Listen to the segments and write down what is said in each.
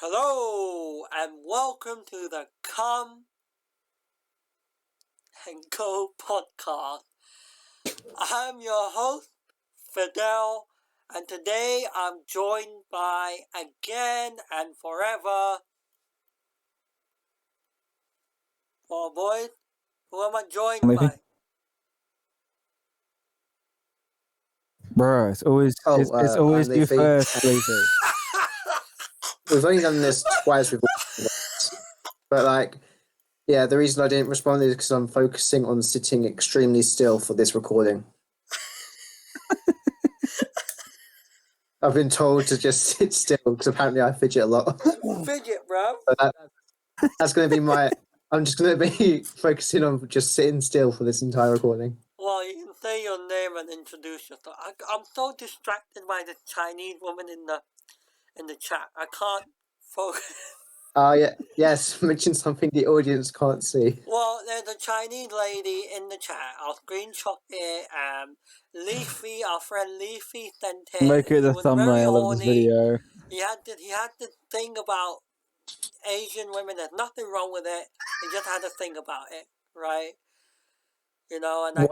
Hello and welcome to the Come and Go podcast. I'm your host, Fidel, and today I'm joined by again and forever. Oh boys, who am I joined by? Bro, it's always I'm you Leafy. first, Leafy. We've only done this twice with but the reason I didn't respond is because I'm focusing on sitting extremely still for this recording. I've been told to just sit still because apparently I fidget a lot. Fidget, bro. So that's going to be I'm just going to be focusing on just sitting still for this entire recording. Well, you can say your name and introduce yourself. I'm so distracted by the Chinese woman in the chat. I can't focus. Yes, mention something the audience can't see. Well, there's a Chinese lady in the chat. I'll screenshot it. Leafy, our friend Leafy sent it. Make it the thumbnail of this video. He had this thing about Asian women. There's nothing wrong with it. He just had to think about it, right? You know, and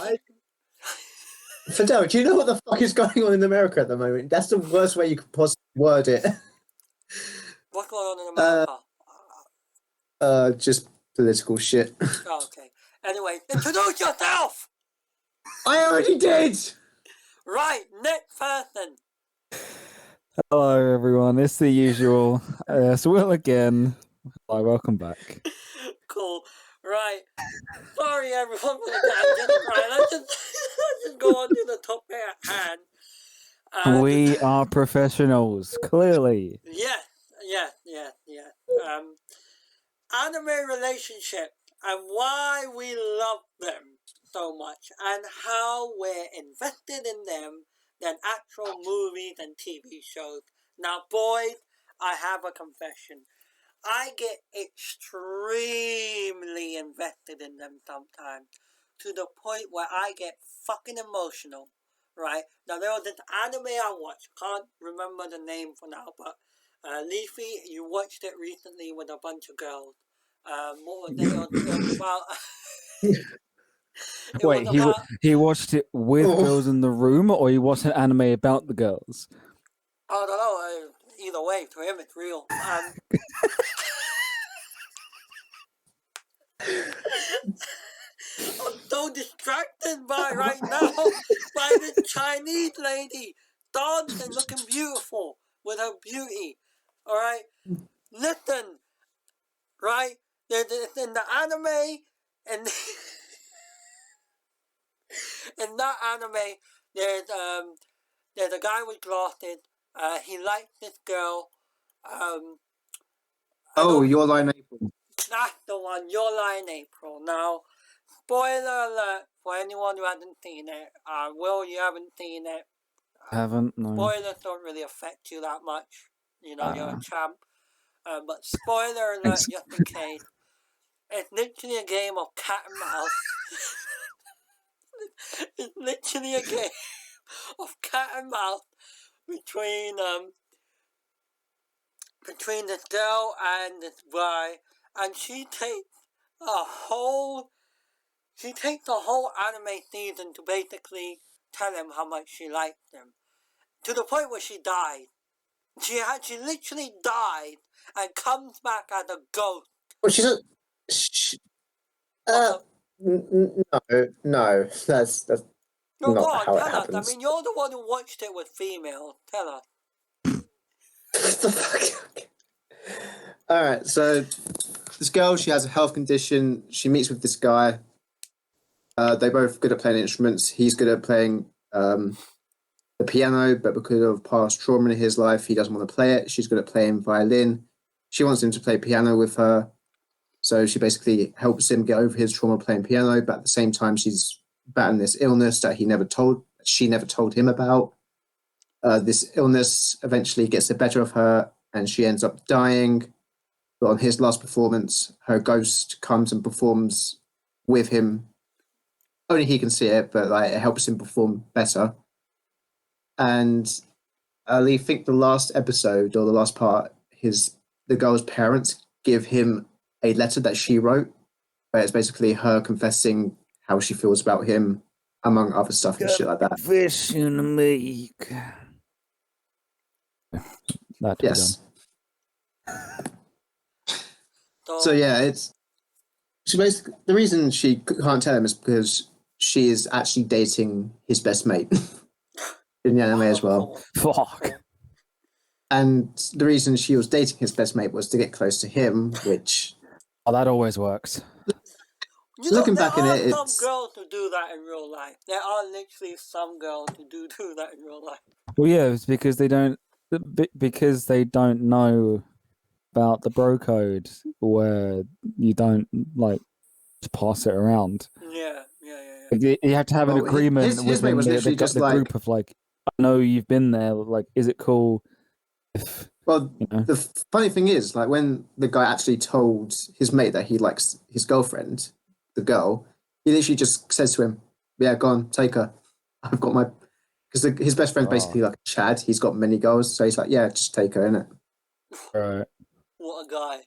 Fidel, do you know what the fuck is going on in America at the moment? That's the worst way you could possibly word it. What's going on in America? Just political shit. Oh, okay. Anyway, introduce yourself! I already did! Right, next person. Hello, everyone. It's the usual. It's Will again. Hi, welcome back. Cool. Right. Sorry, everyone, for the tangent. Right, let's just go on to the topic at hand. We are professionals, clearly. Yes. Anime relationship and why we love them so much and how we're invested in them than actual movies and TV shows. Now, boys, I have a confession. I get extremely invested in them sometimes to the point where I get fucking emotional, right? Now, there was this anime I watched. Can't remember the name for now, but Leafy, you watched it recently with a bunch of girls. What was it? It was about... Wait, he watched it with girls in the room, or he watched an anime about the girls? I don't know. Either way, to him, it's real. I'm so distracted right now by this Chinese lady dancing, looking beautiful with her beauty. All right, listen, right? It's in the anime, and in that anime, there's a guy with glasses. He likes this girl. Your Lie in April. That's the one. Your Lie in April. Now, spoiler alert for anyone who hasn't seen it. Will, you haven't seen it. Haven't, no. Spoilers don't really affect you that much. You know, you're a champ. But spoiler alert, just in case. It's literally a game of cat and mouse. It's literally a game of cat and mouse between this girl and this guy, and she takes a whole anime season to basically tell him how much she likes him, to the point where she died. She literally died and comes back as a ghost. Well, no, that's No, not go on, how it tell us. happens. I mean, you're the one who watched it with females. Tell us. What the fuck? Alright, so this girl, she has a health condition. She meets with this guy. They're both good at playing instruments. He's good at playing the piano, but because of past trauma in his life, he doesn't want to play it. She's good at playing violin. She wants him to play piano with her. So she basically helps him get over his trauma playing piano, but at the same time, she's battling this illness that she never told him about. This illness eventually gets the better of her, and she ends up dying. But on his last performance, her ghost comes and performs with him. Only he can see it, but it helps him perform better. And I think the last episode or the last part, his the girl's parents give him a letter that she wrote, where it's basically her confessing how she feels about him, among other stuff and shit like that. Fish in the make. That Yes. So yeah, it's she basically the reason she can't tell him is because she is actually dating his best mate in the anime as well. Fuck. And the reason she was dating his best mate was to get close to him, which Oh, that always works. You know, looking there back in are it, some it's girls who do that in real life. There are literally some girls who do that in real life. Well, yeah, it's because they don't know about the bro code where you don't like just pass it around. Yeah. You have to have an Well, agreement his mate within was literally just the like- group of like, I know you've been there. Like, is it cool if well. you know? The funny thing is, like when the guy actually told his mate that he likes his girlfriend, the girl, he literally just says to him, "Yeah, go on, take her. I've got my." Because his best friend's basically like Chad. He's got many girls, so he's like, "Yeah, just take her, innit?" Right. What a guy.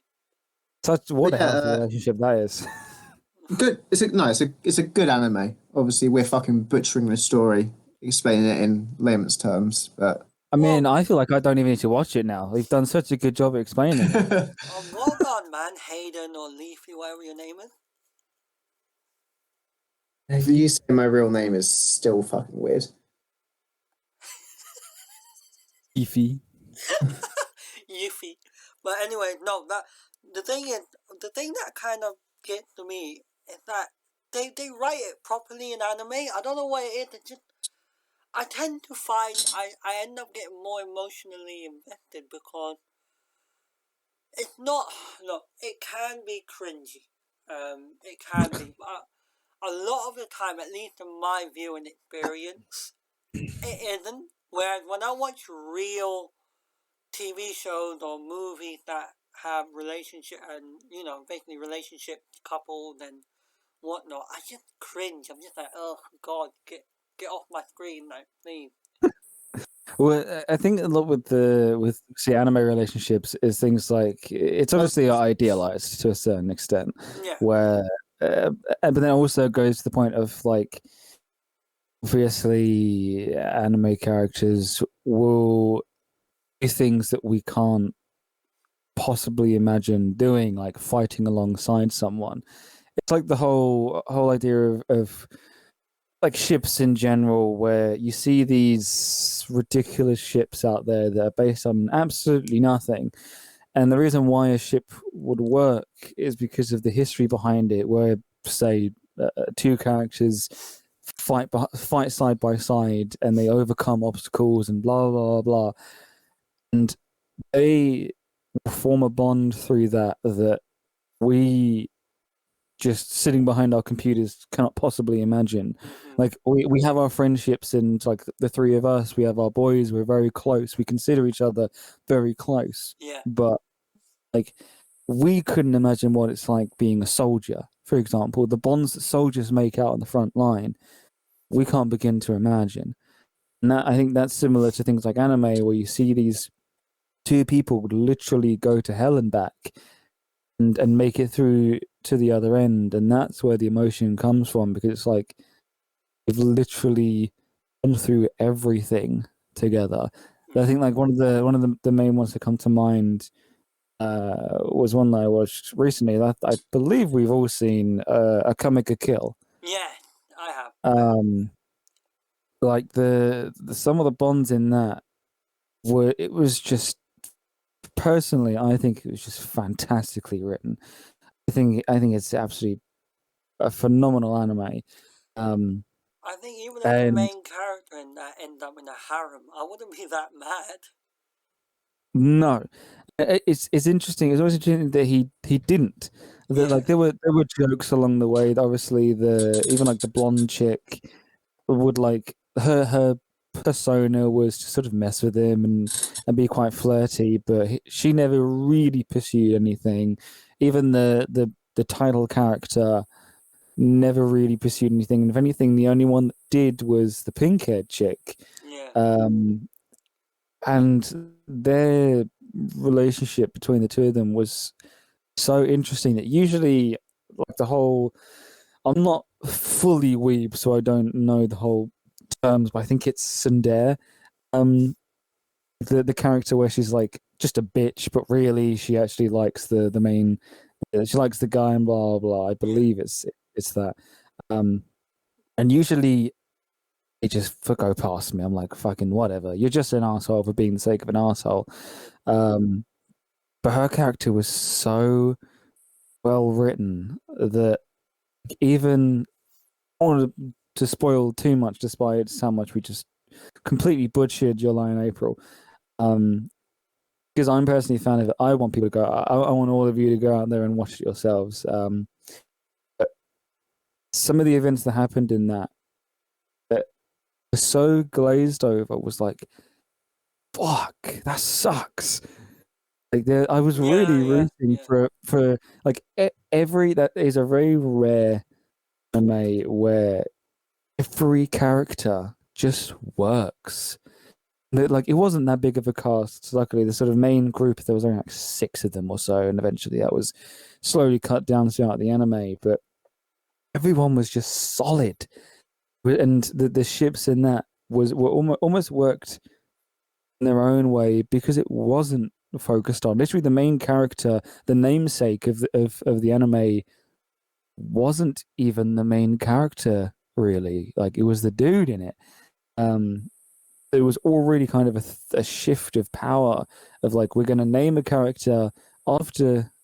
What a But yeah, healthy relationship that is. Good. It's a good anime. Obviously, we're fucking butchering the story, explaining it in layman's terms, but I mean, I feel like I don't even need to watch it now. They've done such a good job at explaining it. Well done, man. Hayden or Leafy, whatever your name is. if you say my real name is still fucking weird. Beefy. Yuffie. But anyway, no, the thing that kind of gets to me is that they write it properly in anime. I don't know what it is. It's just, I tend to find I end up getting more emotionally invested because it's not. Look, it can be cringy. It can be, but a lot of the time, at least in my viewing experience, it isn't. Whereas when I watch real TV shows or movies that have relationship and basically relationship couples and whatnot, I just cringe. I'm just like, oh god, get off my screen now, please. Well, I think a lot with anime relationships is things like it's obviously idealized to a certain extent, Yeah. where but then it also goes to the point of like obviously anime characters will do things that we can't possibly imagine doing, like fighting alongside someone. It's like the whole idea of like ships in general, where you see these ridiculous ships out there that are based on absolutely nothing. And the reason why a ship would work is because of the history behind it, where, say, two characters fight side by side and they overcome obstacles and blah, blah, blah. And they form a bond through that we just sitting behind our computers cannot possibly imagine. Like we have our friendships, and like the three of us, we have our boys, we're very close, we consider each other very close. Yeah. But like we couldn't imagine what it's like being a soldier, for example. The bonds that soldiers make out on the front line, we can't begin to imagine. And I think that's similar to things like anime, where you see these two people would literally go to hell and back and make it through to the other end, and that's where the emotion comes from, because it's like they've literally gone through everything together. I think like one of the main ones that come to mind was one that I watched recently that I believe we've all seen, Akame ga Kill. Yeah, I have. Like the some of the bonds in that it was just, personally, I think it was just fantastically written. I think it's absolutely a phenomenal anime. I think even if the main character in that end up in a harem, I wouldn't be that mad. No, it's interesting. It's always interesting that he didn't. Like there were jokes along the way. Obviously, even like the blonde chick would like her persona was to sort of mess with him and be quite flirty, but she never really pursued anything. Even the title character never really pursued anything. And if anything, the only one that did was the pink-haired chick. Yeah. And their relationship between the two of them was so interesting that usually, like the whole, I'm not fully weeb, so I don't know the whole terms, but I think it's tsundere. The character where she's like just a bitch, but really she actually likes the main. She likes the guy and blah blah. I believe it's that. And usually it just go past me. I'm like, fucking whatever. You're just an asshole for being the sake of an asshole. But her character was so well written that even I don't want to spoil too much, despite how much we just completely butchered July and April. Because I'm personally a fan of it. I want people to go. I want all of you to go out there and watch it yourselves. But some of the events that happened in that were so glazed over was like, fuck, that sucks. Like I was really rooting for like every that is a very rare anime where every character just works. Like it wasn't that big of a cast. Luckily, the sort of main group there was only like 6 of them or so, and eventually that was slowly cut down throughout the anime. But everyone was just solid, and the ships in that were almost worked in their own way because it wasn't focused on. Literally, the main character, the namesake of the anime, wasn't even the main character really. Like it was the dude in it. It was already kind of a shift of power of like we're going to name a character we're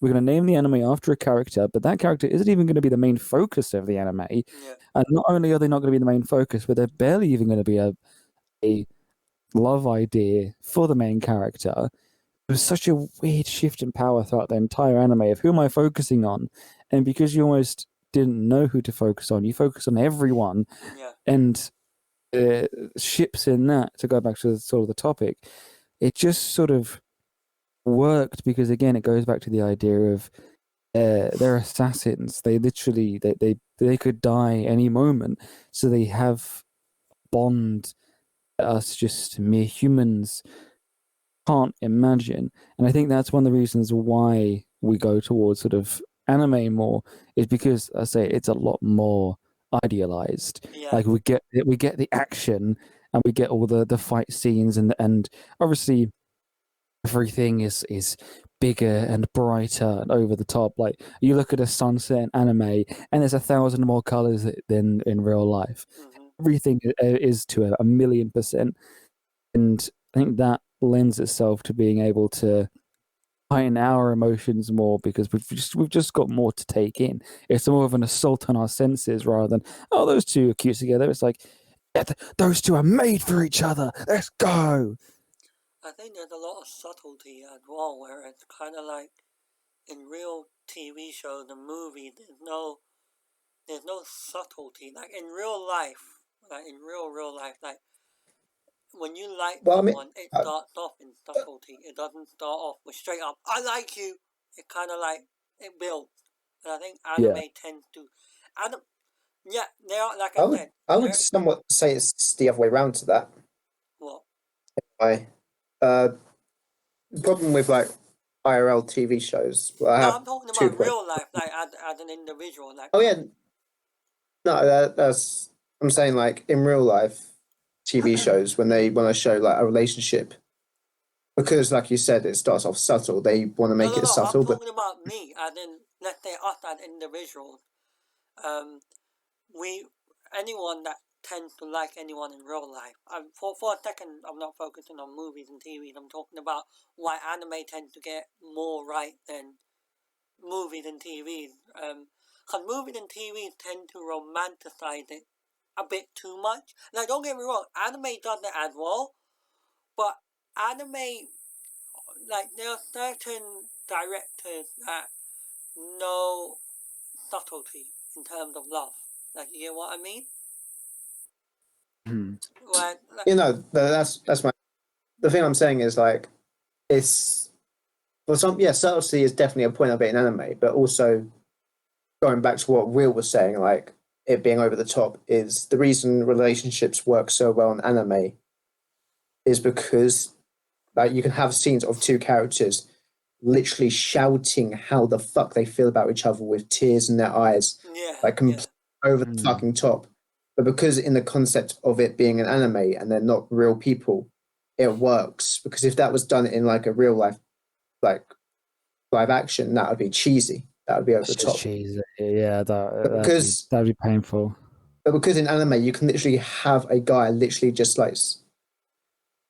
going to name the anime after a character, but that character isn't even going to be the main focus of the anime. And not only are they not going to be the main focus, but they're barely even going to be a love idea for the main character. It was such a weird shift in power throughout the entire anime of who am I focusing on, and because you almost didn't know who to focus on, you focus on everyone, and ships in that, to go back to sort of the topic, it just sort of worked because again it goes back to the idea of they're assassins. They literally they could die any moment, so they have bond us just mere humans can't imagine. And I think that's one of the reasons why we go towards sort of anime more, is because I say it's a lot more idealized. Like we get the action and we get all the fight scenes and obviously everything is bigger and brighter and over the top. Like you look at a sunset in anime and there's 1,000 more colors than in real life. Everything is to 1,000,000%, and I think that lends itself to being able to heighten our emotions more because we've just got more to take in. It's more of an assault on our senses rather than those two are cute together. It's like those two are made for each other. Let's go. I think there's a lot of subtlety as well, where it's kind of like in real TV shows and movies, there's no subtlety. Like in real life, like when you like someone, it starts off in subtlety. It doesn't start off with straight up, I like you. It kind of like, it builds. And I think anime tends to... they are, like I said... I would somewhat say it's the other way around to that. What? The problem with like IRL TV shows... I'm talking about real life, like as an individual. Like, no, that's... I'm saying like in real life TV shows, when I show like a relationship, because like you said, it starts off subtle, they want to make it subtle. I'm talking about me, as in, let's say us as individuals. Anyone that tends to like anyone in real life. For a second, I'm not focusing on movies and TVs. I'm talking about why anime tends to get more right than movies and TVs. Because movies and TVs tend to romanticize it a bit too much. Now, don't get me wrong, anime does it as well, but anime, like, there are certain directors that know subtlety in terms of love. Like, you get what I mean? That's my... The thing I'm saying is, like, it's... Well, subtlety is definitely a point of it in anime, but also, going back to what Will was saying, like, it being over the top, is the reason relationships work so well in anime is because Like you can have scenes of two characters literally shouting how the fuck they feel about each other with tears in their eyes, Yeah. like over the fucking top. But because in the concept of it being an anime and they're not real people, it works. Because if that was done in like a real life, like live action, that would be cheesy. That would be over the top. Cheesy. Yeah, Because that'd be painful. But because in anime you can literally have a guy literally just like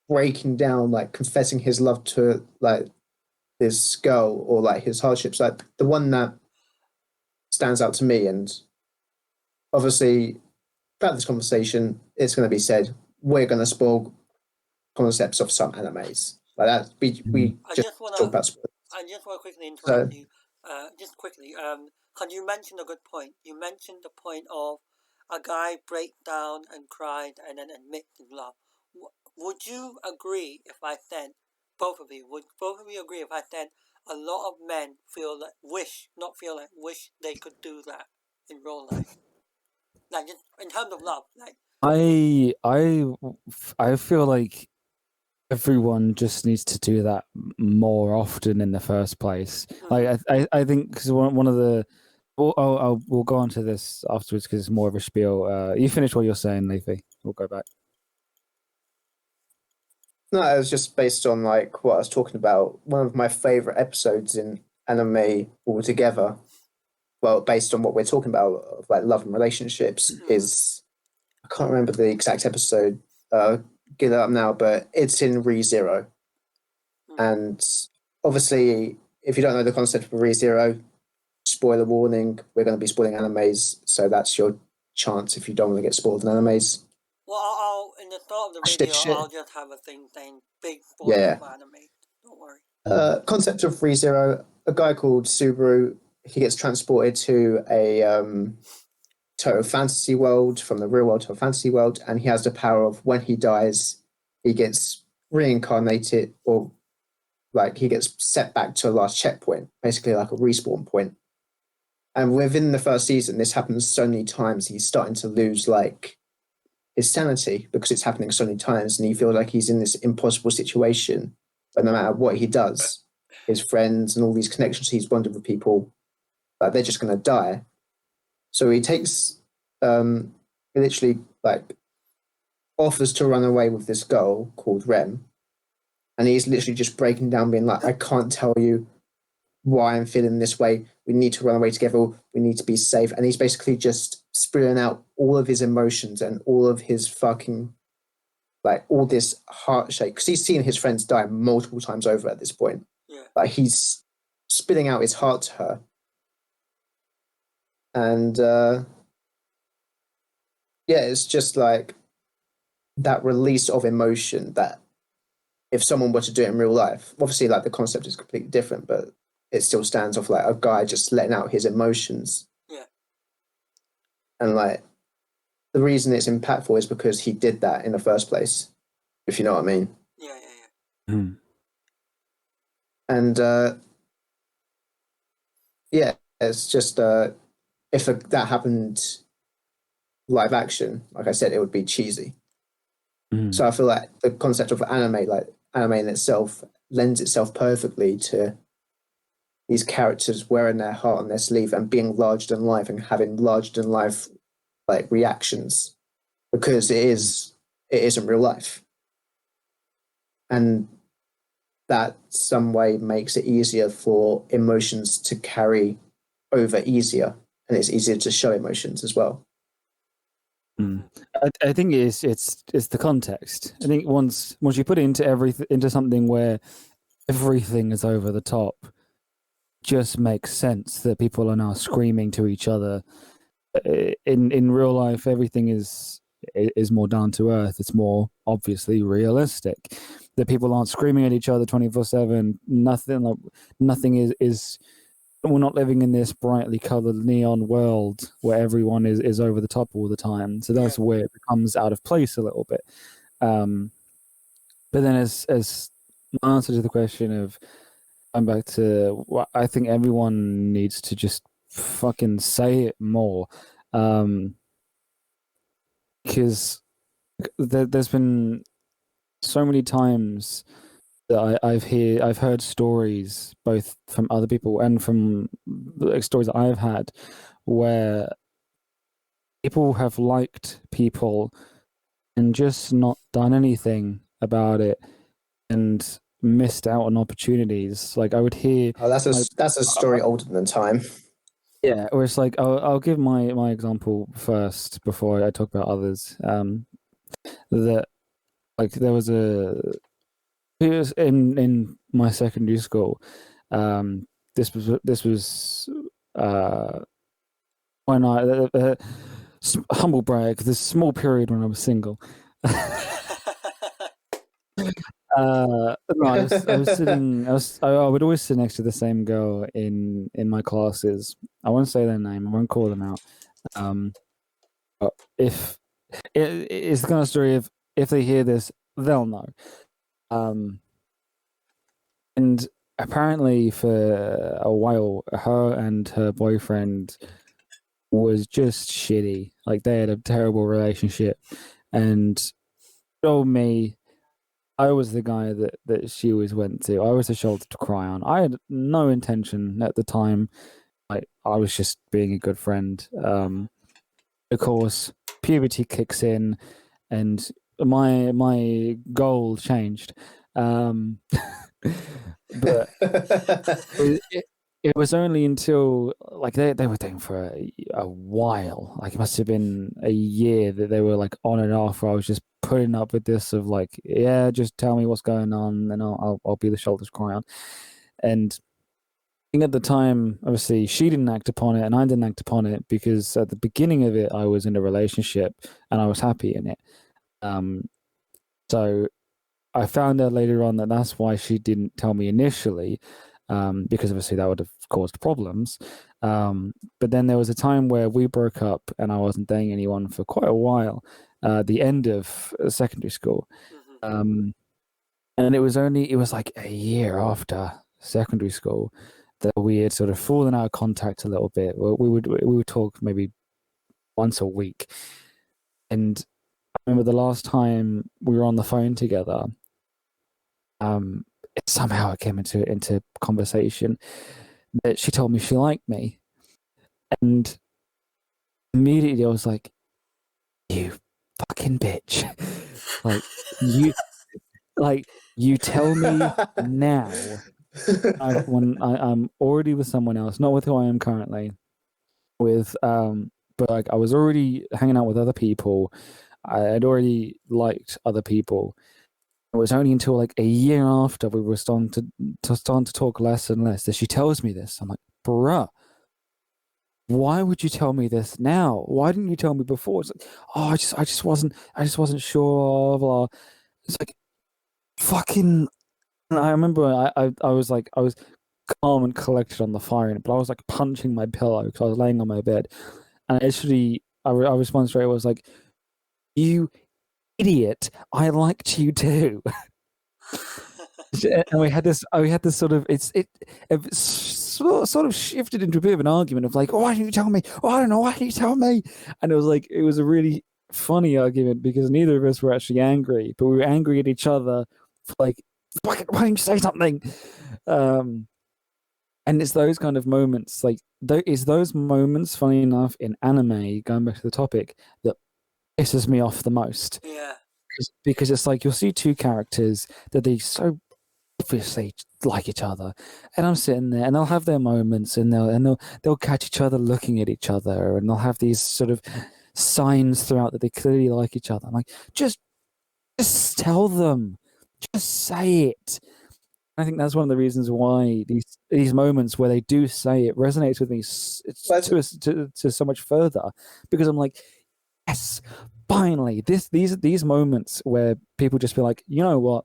breaking down, like confessing his love to like this girl or like his hardships. Like the one that stands out to me, and obviously throughout this conversation, it's going to be said we're going to spoil concepts of some animes like that. We just talk about spoilers. I just want to quickly interrupt you. Just quickly, because you mentioned a good point. You mentioned the point of a guy break down and cried and then admit to love. Would you agree if I said, both of you, would both of you agree if I said a lot of men wish they could do that in real life? Like, just in terms of love, like. I feel like everyone just needs to do that more often in the first place. Like I think because one of the we'll go on to this afterwards because it's more of a spiel. You finish what you're saying, Leafy. We'll go back. No, it was just based on like what I was talking about. One of my favorite episodes in anime altogether, well, based on what we're talking about, of like love and relationships, is I can't remember the exact episode. Get it up now, but it's in ReZero. And obviously, if you don't know the concept of ReZero, spoiler warning, we're going to be spoiling animes, so that's your chance if you don't want to get spoiled in animes. Well, I'll in the start of the video, I'll just have a thing saying big spoiler for anime. Don't worry. Concept of ReZero, a guy called Subaru, he gets transported to a to a fantasy world, from the real world to a fantasy world, and he has the power of when he dies, he gets reincarnated, or like he gets set back to a last checkpoint, basically like a respawn point. And within the first season, this happens so many times, he's starting to lose like his sanity because it's happening so many times, and he feels like he's in this impossible situation. But no matter what he does, his friends and all these connections he's bonded with people, like they're just going to die. So he takes, he literally like offers to run away with this girl called Rem, and he's literally just breaking down, being like, "I can't tell you why I'm feeling this way. We need to run away together. We need to be safe." And he's basically just spewing out all of his emotions and all of his fucking, like, all this heart shake, because he's seen his friends die multiple times over at this point. Yeah. Like, he's spitting out his heart to her. And yeah, it's just like that release of emotion that if someone were to do it in real life, obviously like the concept is completely different, but it still stands off like a guy just letting out his emotions. Yeah. And like the reason it's impactful is because he did that in the first place, if you know what I mean. Yeah. And yeah, it's just if that happened live action, like I said, it would be cheesy. So I feel like the concept of anime in itself, lends itself perfectly to these characters wearing their heart on their sleeve and being larger than life and having larger than life like reactions, because it isn't real life. And that some way makes it easier for emotions to carry over easier, and it's easier to show emotions as well. I think it's the context. I think once you put it into something where everything is over the top, just makes sense that people are now screaming to each other. In real life, everything is more down to earth. It's more obviously realistic. That people aren't screaming at each other 24/7. Nothing is. We're not living in this brightly colored neon world where everyone is over the top all the time. So that's where it becomes out of place a little bit. But then as my answer to the question of, I'm back to what I think everyone needs to just fucking say it more. Because there's been so many times I've heard stories both from other people and from like, stories that I've had where people have liked people and just not done anything about it and missed out on opportunities. Like I would hear, Oh, that's a story older than time. yeah, or it's like I'll give my example first before I talk about others. That like there was it was in my secondary school. This was when humble brag, this small period when I was single. No, I was sitting. I would always sit next to the same girl in my classes. I won't say their name. I won't call them out. But if it's the kind of story of if they hear this, they'll know. And apparently, for a while, her and her boyfriend was just shitty. Like they had a terrible relationship, and told me I was the guy that she always went to. I was the shoulder to cry on. I had no intention at the time. Like I was just being a good friend. Of course, puberty kicks in, and my goal changed. But it was only until like they were dating for a while. Like it must have been a year that they were like on and off. Where I was just putting up with this of like, yeah, just tell me what's going on, and I'll be the shoulders cry on. And I think at the time, obviously, she didn't act upon it, and I didn't act upon it because at the beginning of it, I was in a relationship and I was happy in it. So I found out later on that that's why she didn't tell me initially, because obviously that would have caused problems. But then there was a time where we broke up and I wasn't dating anyone for quite a while, the end of secondary school. And it was like a year after secondary school that we had sort of fallen out of contact a little bit. We would talk maybe once a week. And I remember the last time we were on the phone together, somehow it came into conversation that she told me she liked me, and immediately I was like, "You fucking bitch!" like you tell me now when I'm already with someone else, not with who I am currently, with but like I was already hanging out with other people. I had already liked other people. It was only until like a year after we were starting to talk less and less that she tells me this. I'm like, bruh, why would you tell me this now? Why didn't you tell me before? It's like, oh, I just wasn't sure. Blah. It's like, fucking. And I remember I was like, I was calm and collected on the phone, but I was like punching my pillow because I was laying on my bed, and actually, I responded straight. I was like, you idiot! I liked you too. And we had this sort of it sort of shifted into a bit of an argument of like, oh, why didn't you tell me? Oh, I don't know, why didn't you tell me? And it was like it was a really funny argument because neither of us were actually angry, but we were angry at each other for like, why didn't you say something? And it's those kind of moments, like it's those moments, funny enough, in anime, going back to the topic, that pisses me off the most. Yeah. Because it's like you'll see two characters that they so obviously like each other, and I'm sitting there, and they'll have their moments, and they'll catch each other looking at each other, and they'll have these sort of signs throughout that they clearly like each other. I'm like, just tell them, just say it. I think that's one of the reasons why these moments where they do say it resonates with me to so much further, because I'm like, yes, finally, these moments where people just be like, you know what,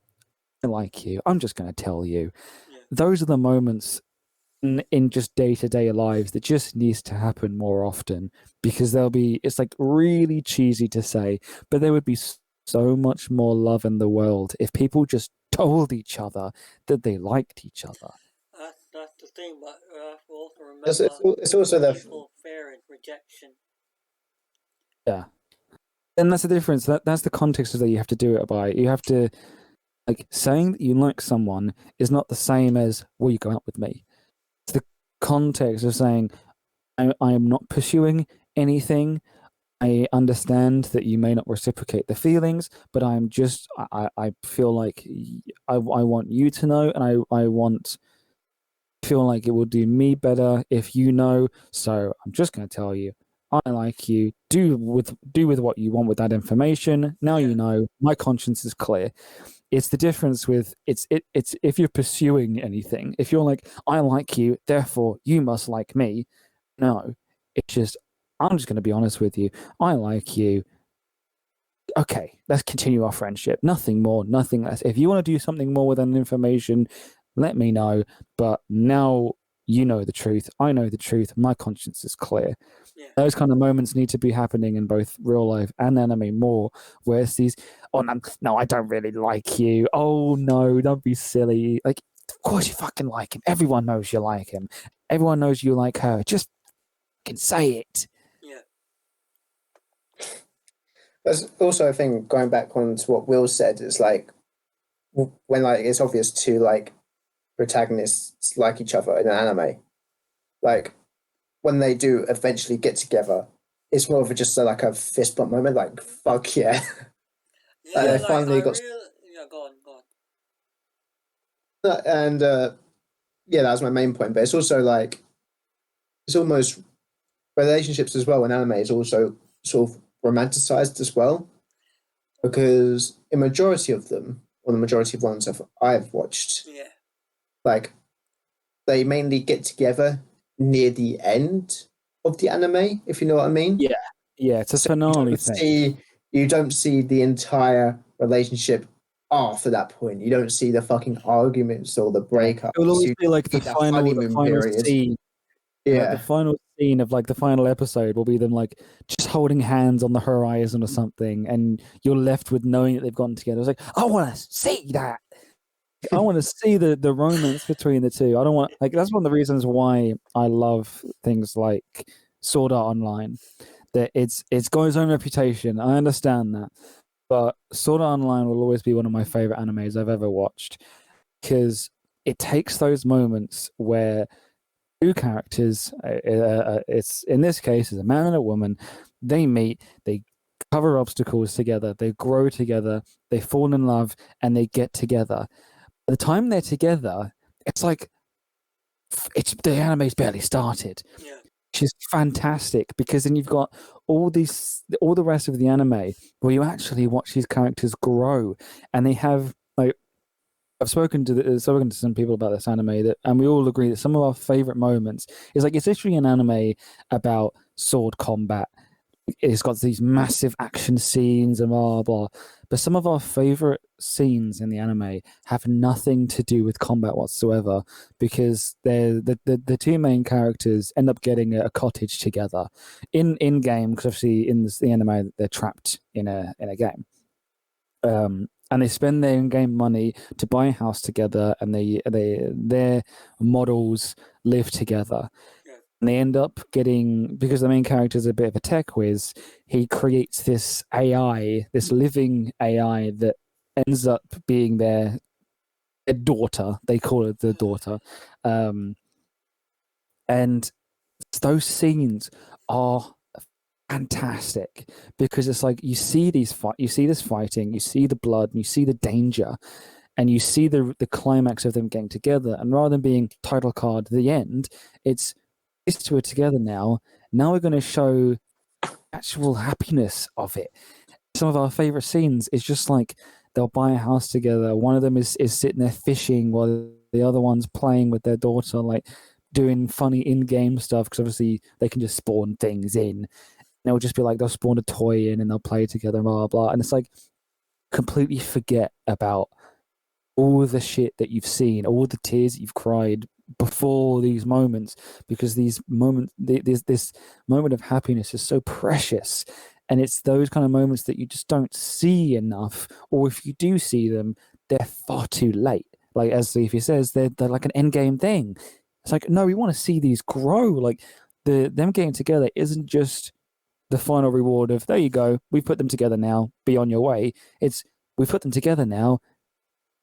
I like you, I'm just going to tell you. Yeah. Those are the moments in just day-to-day lives that just needs to happen more often, because it's like really cheesy to say, but there would be so much more love in the world if people just told each other that they liked each other. That's the thing, but also remember it's also people fear and rejection. Yeah, and that's the difference. That's the context that you have to do it by. You have to Like saying that you like someone is not the same as will you go out with me? It's the context of saying I am not pursuing anything. I understand that you may not reciprocate the feelings, but I feel like I want you to know, and I want feel like it will do me better if you know. So I'm just going to tell you, I like you. Do with what you want with that information. Now Yeah. you know. My conscience is clear. It's the difference with it's if you're pursuing anything. If you're like, I like you, therefore you must like me. No, it's just I'm just going to be honest with you. I like you. Okay, let's continue our friendship. Nothing more, nothing less. If you want to do something more with that information, let me know. But now you know the truth. I know the truth. My conscience is clear. Yeah. Those kind of moments need to be happening in both real life and anime more. Where it's these, oh no, I don't really like you. Oh no, don't be silly. Like, of course you fucking like him. Everyone knows you like him. Everyone knows you like her. Just can say it. Yeah. There's also a thing going back on to what Will said. It's like when like it's obvious two like protagonists like each other in an anime, like when they do eventually get together, it's more of a just like a fist bump moment. Like fuck yeah, Yeah, they like finally I got. really, yeah, go on. And yeah, that was my main point. But it's also like it's almost relationships as well in anime is also sort of romanticized as well, because a majority of them, or the majority of ones I've watched, Yeah. like they mainly get together near the end of the anime, if you know what I mean. Yeah, yeah, it's a So finale thing. you don't see the entire relationship after that point. You don't see the fucking arguments or the breakups. It will always You be like see the final period. scene. Like the Yeah. final scene of like the final episode will be them like just holding hands on the horizon or something, and you're left with knowing that they've gotten together. It's like I want to see that. I want to see the romance between the two. I don't want like that's one of the reasons why I love things like Sword Art Online. That it's got its own reputation. I understand that, but Sword Art Online will always be one of my favorite animes I've ever watched because it takes those moments where two characters, it's in this case is a man and a woman, they meet, they cover obstacles together, they grow together, they fall in love, and they get together. By the time they're together, it's like it's the anime's barely started, Yeah. which is fantastic because then you've got all the rest of the anime where you actually watch these characters grow, and they have like I've spoken to some people about this anime and we all agree that some of our favorite moments is like it's literally an anime about sword combat. It's got these massive action scenes and blah blah. But some of our favorite scenes in the anime have nothing to do with combat whatsoever because the two main characters end up getting a cottage together in game because obviously in the anime they're trapped in a game. And they spend their in-game money to buy a house together, and their models live together. Yeah. And they end up getting because the main character is a bit of a tech whiz. He creates this AI, this living AI that ends up being their daughter. They call it the daughter, and those scenes are fantastic because it's like you see this fighting, you see the blood, and you see the danger, and you see the climax of them getting together. And rather than being title card the end, it's these two are together now. Now we're going to show actual happiness of it. Some of our favorite scenes is just like they'll buy a house together. One of them is sitting there fishing while the other one's playing with their daughter, like doing funny in-game stuff because obviously they can just spawn things in. And it'll just be like they'll spawn a toy in and they'll play together, blah, blah, blah. And it's like completely forget about all the shit that you've seen, all the tears that you've cried before these moments, because these moments, this moment of happiness is so precious. And it's those kind of moments that you just don't see enough, or if you do see them, they're far too late. Like as Leafy says, they're like an end game thing. It's like, no, we want to see these grow. Like them getting together isn't just the final reward of there you go, we've put them together now, be on your way. It's we've put them together now,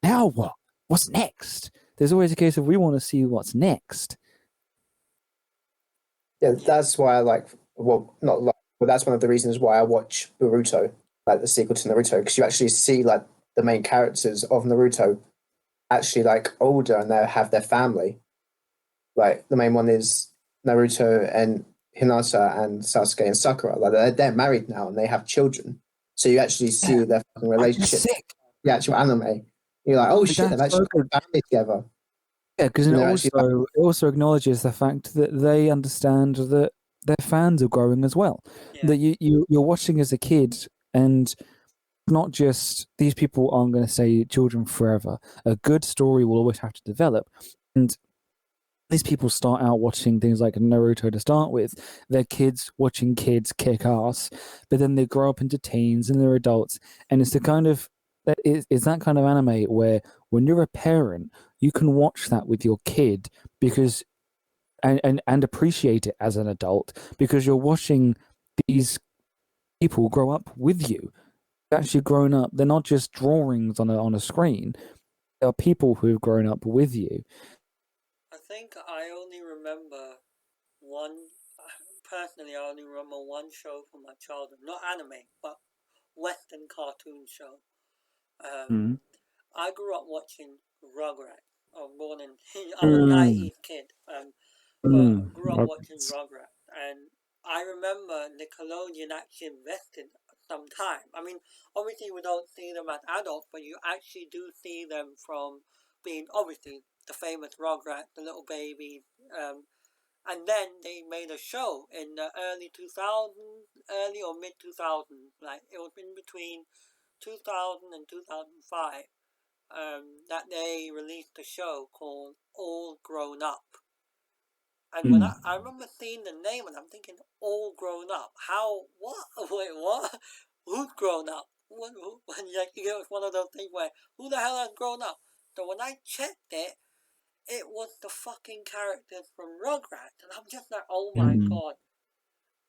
now what? What's next? There's always a case of we want to see what's next. Yeah, that's why I like. Well, not like, but that's one of the reasons why I watch Naruto, like the sequel to Naruto, because you actually see like the main characters of Naruto actually like older and they have their family. Like the main one is Naruto and Hinata and Sasuke and Sakura. Like they're married now and they have children. So you actually see their fucking relationship. Sick. The actual anime. You're like, oh shit, they've That's actually so got a family together. Yeah, because it And they're actually also acknowledges the fact that they understand that their fans are growing as well. Yeah. That you're watching as a kid, and not just these people aren't going to stay children forever. A good story will always have to develop, and these people start out watching things like Naruto to start with. They're kids watching kids kick ass, but then they grow up into teens and they're adults, and it's the kind of it's that kind of anime where when you're a parent, you can watch that with your kid because and appreciate it as an adult because you're watching these people grow up with you. They're actually grown up. They're not just drawings on a screen. They are people who have grown up with you. I think I only remember one. Personally, I only remember one show from my childhood, not anime, but Western cartoon show. I grew up watching Rugrats. I was born in. I'm a 90s kid. But grew up watching Rugrats, and I remember Nickelodeon actually invested some time. I mean, obviously we don't see them as adults, but you actually do see them from being obviously the famous Rugrats, the little babies, and then they made a show in the early 2000s, early or mid 2000s, like it was in between 2000 and 2005, that they released a show called All Grown Up. And when I remember seeing the name and I'm thinking, All Grown Up, how, what, wait, what? Who's grown up? Who? And you get one of those things where, who the hell has grown up? So when I checked it, it was the fucking characters from Rugrats, and I'm just like, oh my god.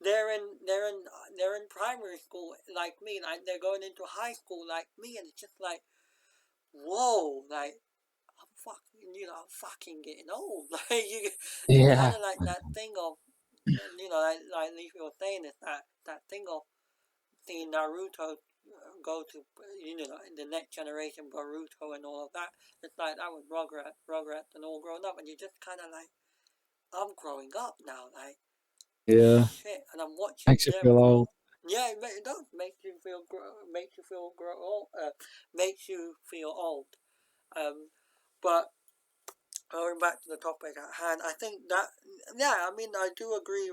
They're in primary school like me, like they're going into high school like me, and it's just like, whoa, like I'm fucking getting old. Like it's kind of like that thing of, like Leafy was saying, is that thing of seeing Naruto go to, the next generation, Boruto and all of that. It's like that with Rugrats and All Grown Up, and you're just kind of like, I'm growing up now, like, shit, and I'm watching Makes you them feel grow. old. Yeah, it does. Makes you feel old. But going back to the topic at hand, I think that, I mean, I do agree.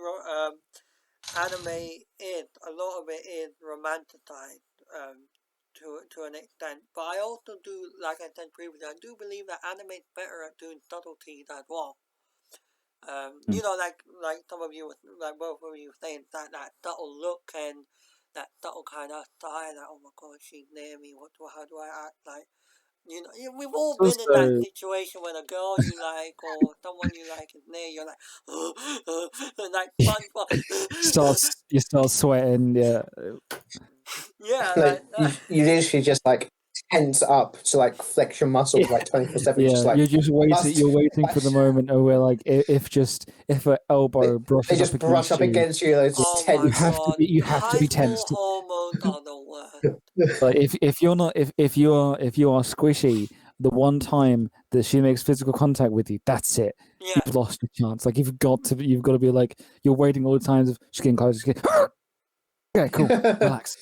Anime is, a lot of it is romanticized to an extent, but I also do, like I said previously, I do believe that anime is better at doing subtleties as well. Like some of you, like both of you, saying that subtle look and that subtle kind of style, like, oh my god, she's near me. How do I act like? We've all been in that situation when a girl you like or someone you like is near. You're like, like SpongeBob. You start sweating. Yeah. Yeah. Like, you literally just like tense up to like flex your muscles like 24/7. Yeah, just like, you're just waiting. You're waiting for the moment where, like, if an elbow brushes they just brush up against you. It's just tense. You have to be tense. Hormones are the worst. Like if you're not if you are squishy, the one time that she makes physical contact with you, that's it. Yeah. You've lost your chance. Like you've got to be like, you're waiting all the times of she's getting close. Okay, cool. Relax.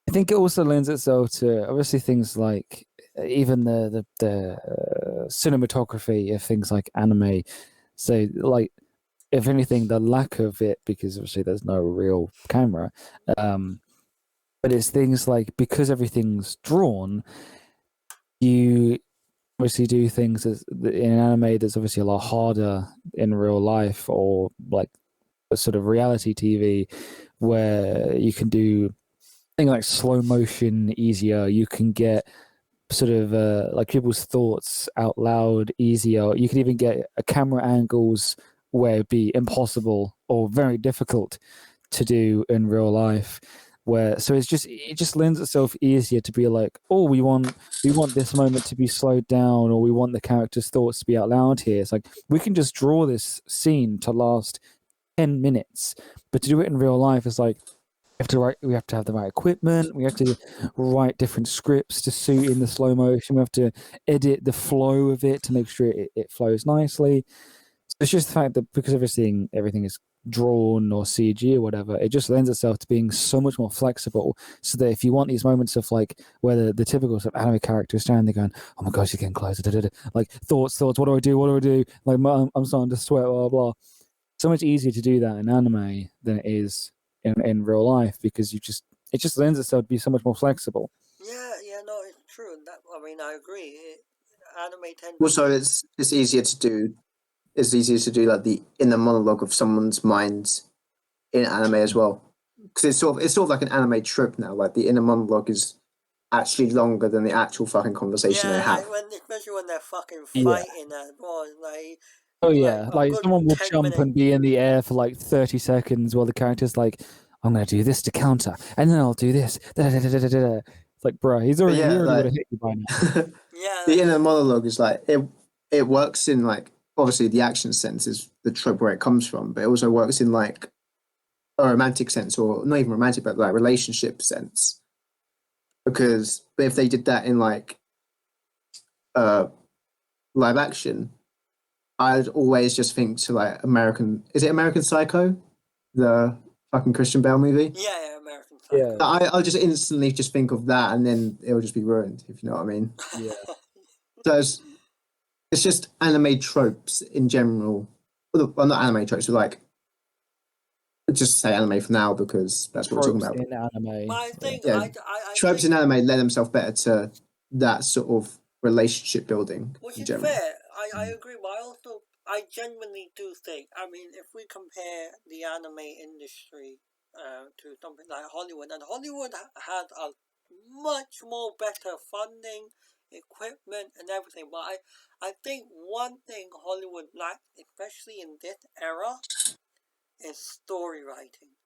I think it also lends itself to obviously things like even the cinematography of things like anime. So, like, if anything, the lack of it, because obviously there's no real camera, but it's things like, because everything's drawn, you obviously do things in anime that's obviously a lot harder in real life, or like a sort of reality TV, where you can do things like slow motion easier. You can get sort of like people's thoughts out loud easier. You can even get camera angles where it'd be impossible or very difficult to do in real life. where so it just lends itself easier to be like, oh, we want this moment to be slowed down, or we want the character's thoughts to be out loud here. It's like we can just draw this scene to last 10 minutes, but to do it in real life is like we have to have the right equipment, we have to write different scripts to suit in the slow motion, we have to edit the flow of it to make sure it flows nicely. So it's just the fact that because everything is drawn or CG or whatever, it just lends itself to being so much more flexible, so that if you want these moments of like where the typical sort of anime character is standing there going, oh my gosh, he's getting closer, like thoughts, what do I do, like I'm starting to sweat, blah blah. So much easier to do that in anime than it is in real life, because it just lends itself to be so much more flexible. Yeah, no, it's true. I agree. Anime tends. Also, it's easier to do. It's easier to do like the inner monologue of someone's mind in anime as well, because it's sort of like an anime trope now. Like the inner monologue is actually longer than the actual fucking conversation they have. Especially when they're fucking Yeah. fighting as well. Like, Oh yeah, a like good someone will 10 jump minutes. and be in the air for like 30 seconds while the character's like, I'm gonna do this to counter, and then I'll do this. It's like, bruh, he already like- would have hit you by now. Yeah. The inner monologue is like it works in like, obviously the action sense is the trope where it comes from, but it also works in like a romantic sense, or not even romantic, but like relationship sense. Because if they did that in like live action, I'd always just think to like American Psycho, the fucking Christian Bale movie. Yeah, American Psycho. Yeah. I'll just instantly just think of that, and then it'll just be ruined, if you know what I mean. Yeah. So it's just anime tropes in general. Well, not anime tropes, but like, just say anime for now because that's what we're talking Tropes about. in anime. But I think Yeah. I Tropes think, in anime lend themselves better to that sort of relationship building which in is general. fair. I agree, but I genuinely do think. I mean, if we compare the anime industry to something like Hollywood, and Hollywood has a much more better funding, equipment, and everything. But I think one thing Hollywood lacks, especially in this era, is story writing.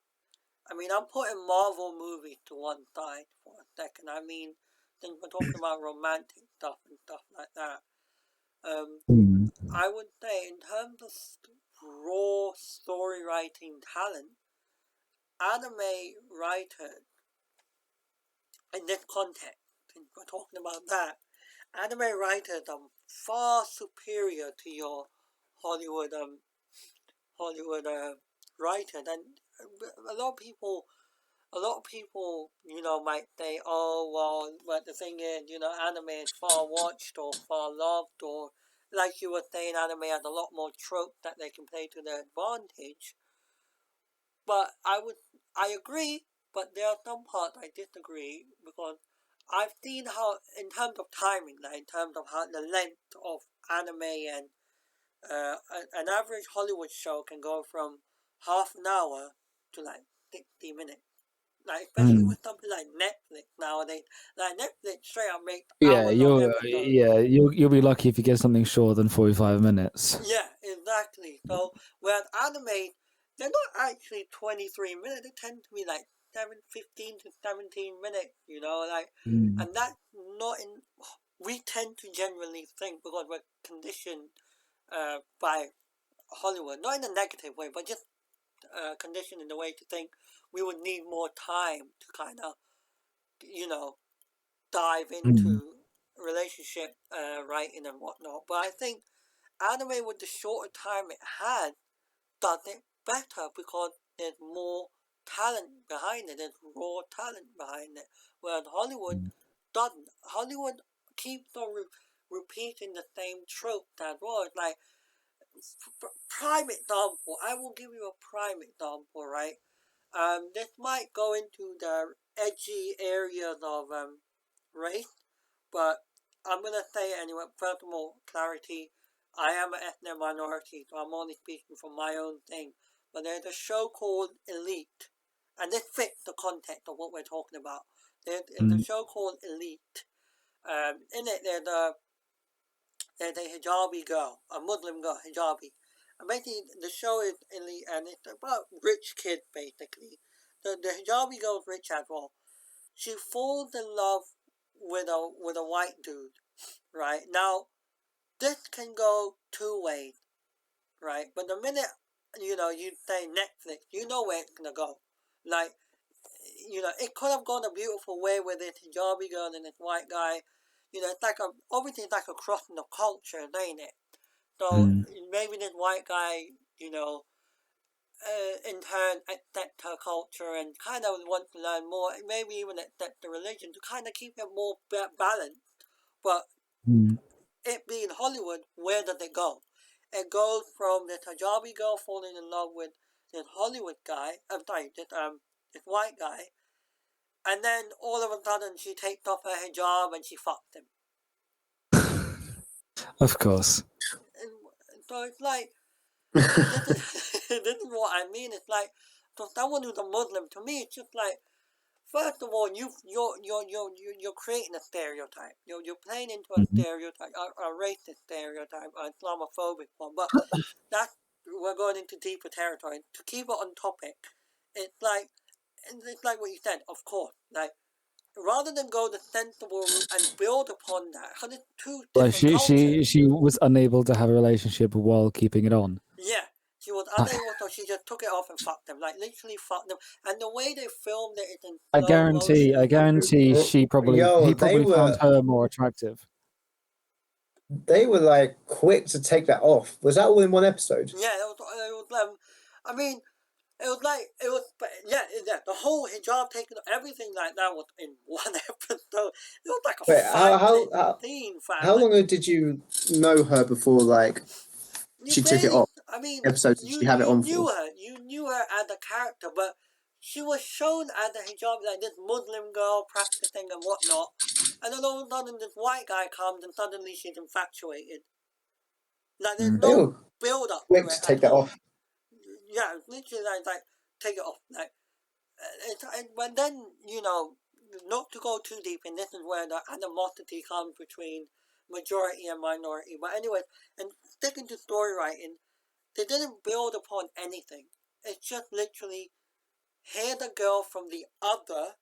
I mean, I'm putting Marvel movies to one side for a second. I mean, since we're talking about romantic stuff and stuff like that, I would say in terms of raw story writing talent, anime writers in this context, since we're talking about that, anime writers are far superior to your Hollywood writers, and a lot of people, might say, oh, well, but the thing is, anime is far watched or far loved, or like you were saying, anime has a lot more tropes that they can play to their advantage. But I agree, but there are some parts I disagree, because I've seen how, in terms of timing, like in terms of how the length of anime, and an average Hollywood show can go from half an hour to like 60 minutes. Like, especially with something like Netflix nowadays. Like, Netflix straight up makes hours of episodes. You'll be lucky if you get something shorter than 45 minutes. Yeah, exactly. So, whereas anime, they're not actually 23 minutes. They tend to be like 15 to 17 minutes, and that's not in. We tend to generally think, because we're conditioned by Hollywood, not in a negative way, but just conditioned in the way to think we would need more time to kind of, dive into relationship writing and whatnot. But I think anime, with the shorter time it had, does it better, because there's more talent behind it. There's raw talent behind it. Whereas Hollywood doesn't. Hollywood keeps on repeating the same trope that was like. Prime example. I will give you a prime example, right? This might go into the edgy areas of race, but I'm gonna say it anyway. First of all, clarity. I am an ethnic minority, so I'm only speaking from my own thing. But there's a show called Elite, and this fits the context of what we're talking about. There's a show called Elite. In it, there's a hijabi girl, a Muslim girl, hijabi. And basically, the show is Elite, and it's about rich kids, basically. the hijabi girl's rich as well. She falls in love with a white dude, right? Now, this can go two ways, right? But the minute, you say Netflix, you know where it's gonna go. Like, it could have gone a beautiful way with this hijabi girl and this white guy. It's like obviously it's like a crossing of cultures, ain't it? So maybe this white guy, in turn accept her culture and kind of want to learn more, maybe even accept the religion to kind of keep it more balanced. But it being Hollywood, where does it go? It goes from this hijabi girl falling in love with this Hollywood guy. I'm sorry, this white guy, and then all of a sudden she takes off her hijab and she fucks him. Of course. And so it's like this is what I mean. It's like, for someone who's a Muslim, to me, it's just like, first of all, you're creating a stereotype. You're playing into a stereotype, a racist stereotype, an Islamophobic one. But we're going into deeper territory. To keep it on topic, it's like what you said. Of course, like, rather than go the sensible route and build upon that, because it's two Well, different cultures. she was unable to have a relationship while keeping it on. Yeah, she was unable, so she just took it off and fucked them. Like, literally fucked them. And the way they filmed it is in I slow guarantee motion. he probably found her more attractive. They were like quick to take that off. Was that all in one episode? Yeah, I mean, the whole hijab taking everything like that was in one episode. It was like a Wait, 5-minute scene, fam. how long ago did you know her before, like, she took it off? I mean, Episodes did she have it on for? You knew her as a character, but she was shown as a hijab, like this Muslim girl practicing and whatnot. And then all of a sudden, this white guy comes and suddenly she's infatuated. Like, there's no build up. Quick to take that off. Yeah, literally like take it off. Like, but then, not to go too deep, and this is where the animosity comes between majority and minority. But anyway, and sticking to story writing, they didn't build upon anything. It's just literally, here's a girl from the other,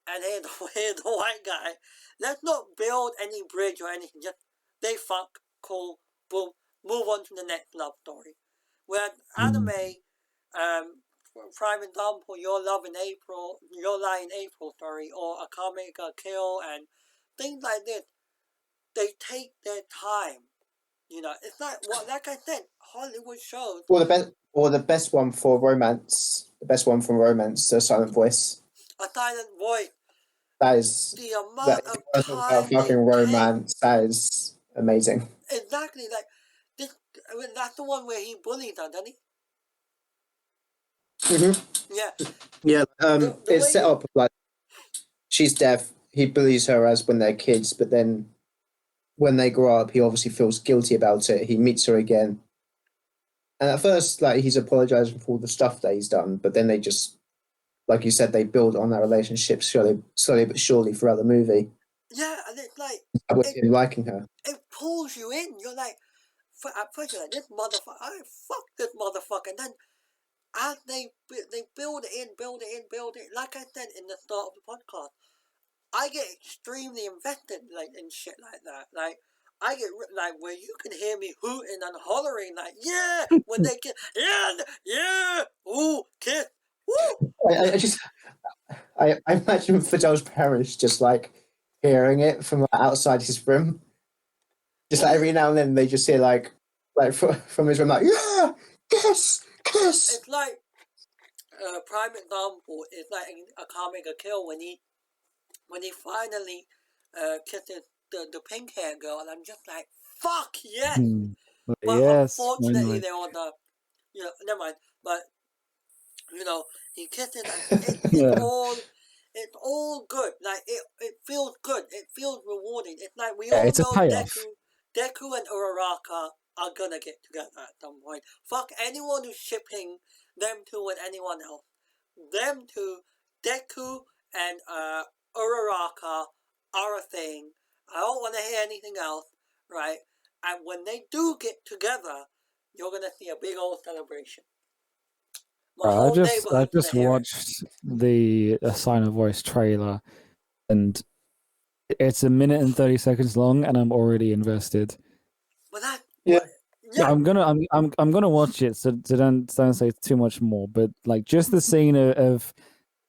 and here's the white guy. Let's not build any bridge or anything. Just, they fuck, cool, boom, move on to the next love story. Where anime, prime example, Your Lie in April, or Akame ga Kill, and things like this, they take their time. It's like I said, Hollywood shows. Or the best one for romance. The best one from romance, The Silent Voice. A Silent Voice. That is the amount of time fucking romance. That is amazing. Exactly, like this. I mean, that's the one where he bullied her, doesn't he? Yeah. Yeah. It's set up like she's deaf. He bullies her as when they're kids, but then when they grow up, he obviously feels guilty about it. He meets her again, and at first, like, he's apologizing for all the stuff that he's done, but then they just, like you said, they build on that relationship slowly but surely throughout the movie. Yeah, and it's like with him liking her. It pulls you in. You're like, at first you're like, this motherfucker, fuck this motherfucker, and then as they build it in, like I said in the start of the podcast, I get extremely invested, like, in shit like that. Like, I get like where you can hear me hooting and hollering, like, yeah, when they kiss, yeah, ooh, kiss, woo. I imagine Fidel's parents just like hearing it from outside his room. Just like every now and then they just hear like from his room, like, yeah, kiss. It's like prime example is like in Akame ga Kill when he finally kisses the pink hair girl, and I'm just like, fuck yes. But yes, unfortunately there was never mind. But he kisses and it's all good. Like it feels good. It feels rewarding. It's like we all know Deku and Uraraka are gonna get together at some point. Fuck anyone who's shipping them two with anyone else. Them two, Deku and Uraraka, are a thing. I don't want to hear anything else, right? And when they do get together, you're gonna see a big old celebration. My I whole just neighborhood's just gonna hear it. watched the A Sign of Voice trailer, and it's a minute and 30 seconds long, and I'm already invested. But that, Yeah. yeah, I'm gonna watch it, so don't say too much more. But like just the scene of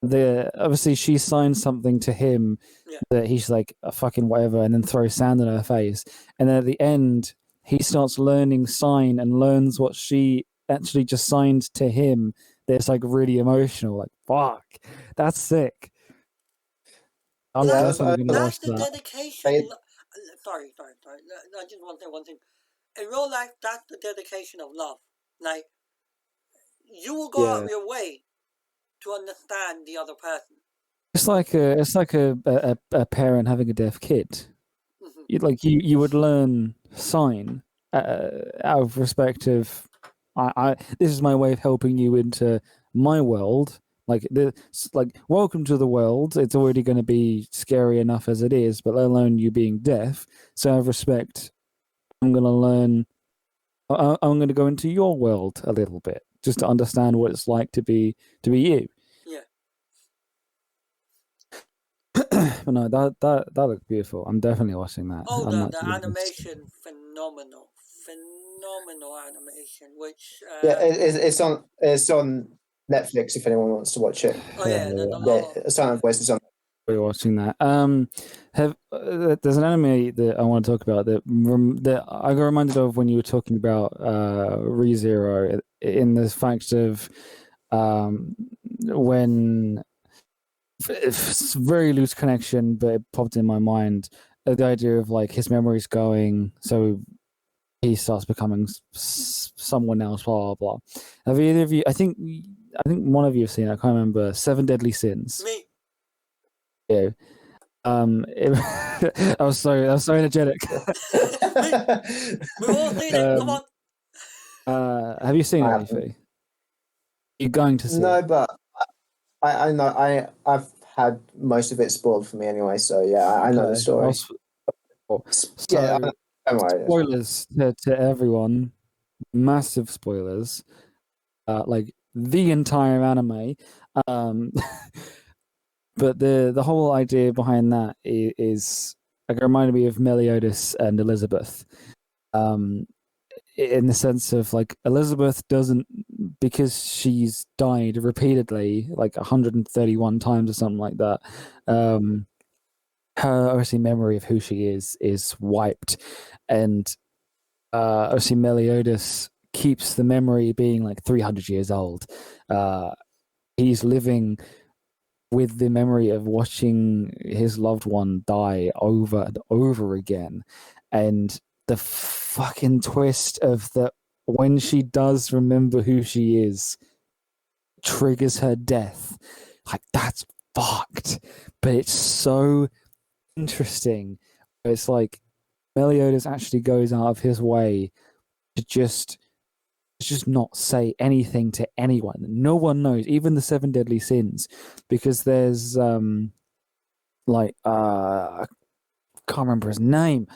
the obviously she signs something to him Yeah. that he's like a fucking whatever, and then throws sand in her face, and then at the end he starts learning sign and learns what she actually just signed to him. That's like really emotional. Like fuck, that's sick. I'm Yeah, definitely gonna that's watch the that. dedication. Sorry. I just want to say one thing. In real life, that's the dedication of love. Like, you will go out of your way to understand the other person. It's like a parent having a deaf kid. Mhm. You would learn sign out of respect of I this is my way of helping you into my world. Like welcome to the world. It's already going to be scary enough as it is, but let alone you being deaf. So out of respect, I'm going to learn. I'm going to go into your world a little bit just to understand what it's like to be you. Yeah. But no, that looked beautiful. I'm definitely watching that. Oh, I'm the actually animation, phenomenal animation. Which Yeah, it's on Netflix if anyone wants to watch it. oh yeah, Yeah, Yeah, Silent Voice is on. we're watching that. There's an anime that I want to talk about that I got reminded of when you were talking about ReZero in the fact of when it's very loose connection, but it popped in my mind the idea of like his memories going, so he starts becoming someone else. Blah blah blah. Have either of you? I think one of you have seen. I can't remember. Seven Deadly Sins. me. Yeah. I was so energetic. We've all seen it. Come on. Have you seen I it, haven't. Leafy? You're going to see No, it. but I know I've had most of it spoiled for me anyway. So yeah, I know the Okay. story. So, Yeah, don't worry. spoilers to everyone. Massive spoilers. Like the entire anime. Um, but the whole idea behind that is like it reminded me of Meliodas and Elizabeth. In the sense of like Elizabeth doesn't, because she's died repeatedly like 131 times or something like that, her obviously memory of who she is wiped, and obviously Meliodas keeps the memory being like 300 years old. He's living with the memory of watching his loved one die over and over again, and the fucking twist of that when she does remember who she is triggers her death. Like that's fucked, but it's so interesting. It's like Meliodas actually goes out of his way to just not say anything to anyone. No one knows, even the seven deadly sins, because there's I can't remember his name,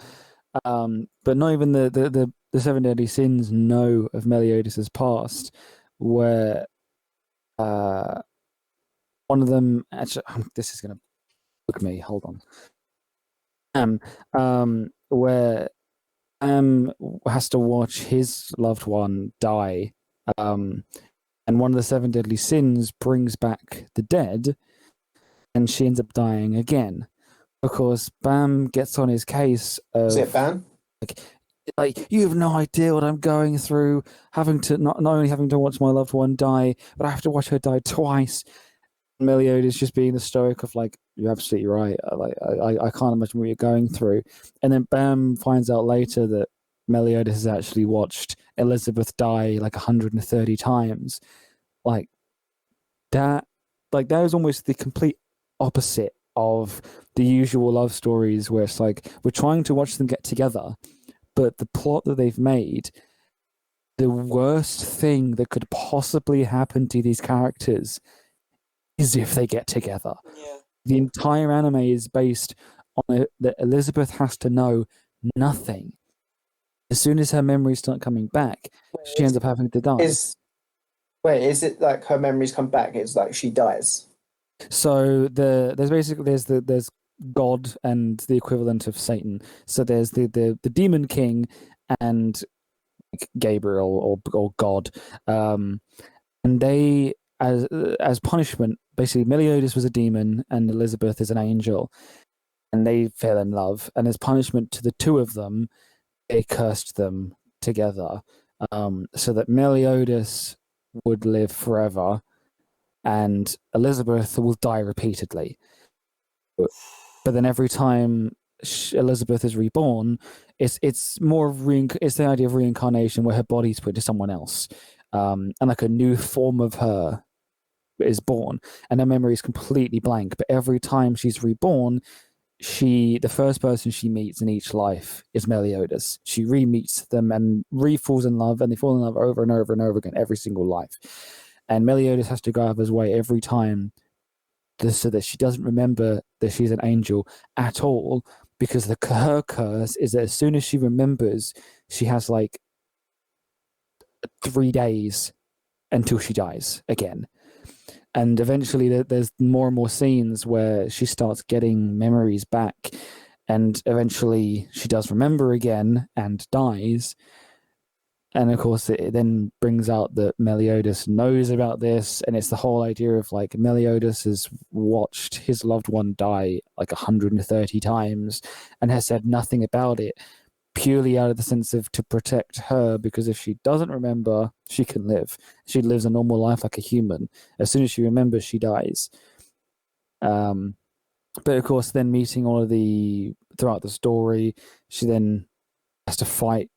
but not even the seven deadly sins know of Meliodas' past, where one of them actually this is gonna book me. Hold on. Where has to watch his loved one die, and one of the seven deadly sins brings back the dead, and she ends up dying again. Of course, Bam gets on his case of Is it Bam? like you have no idea what I'm going through, having to not only having to watch my loved one die, but I have to watch her die twice. Meliodas just being the stoic of like, you're absolutely right. I can't imagine what you're going through. And then Bam finds out later that Meliodas has actually watched Elizabeth die like 130 times. Like that is almost the complete opposite of the usual love stories where it's like we're trying to watch them get together, but the plot that they've made, the worst thing that could possibly happen to these characters is if they get together. Yeah. The entire anime is based on it that Elizabeth has to know nothing. As soon as her memories start coming back, she ends up having to die. Wait, is it like her memories come back? It's like she dies. So there's God and the equivalent of Satan. So there's the demon king and Gabriel or God, and they as punishment, basically Meliodas was a demon and Elizabeth is an angel, and they fell in love. And as punishment to the two of them, they cursed them together, so that Meliodas would live forever, and Elizabeth will die repeatedly. But then every time Elizabeth is reborn, it's more of it's the idea of reincarnation where her body's put to someone else, and like a new form of her is born, and her memory is completely blank. But every time she's reborn, the first person she meets in each life is Meliodas. She re-meets them and falls in love, and they fall in love over and over and over again every single life. And Meliodas has to go out of his way every time so that she doesn't remember that she's an angel at all, because her curse is that as soon as she remembers, she has like 3 days until she dies again. And eventually there's more and more scenes where she starts getting memories back, and eventually she does remember again and dies. And of course, it then brings out that Meliodas knows about this, and it's the whole idea of like Meliodas has watched his loved one die like 130 times and has said nothing about it, purely out of the sense of to protect her, because if she doesn't remember, she can live. She lives a normal life like a human. As soon as she remembers, she dies. But of course, then meeting all of throughout the story, she then has to fight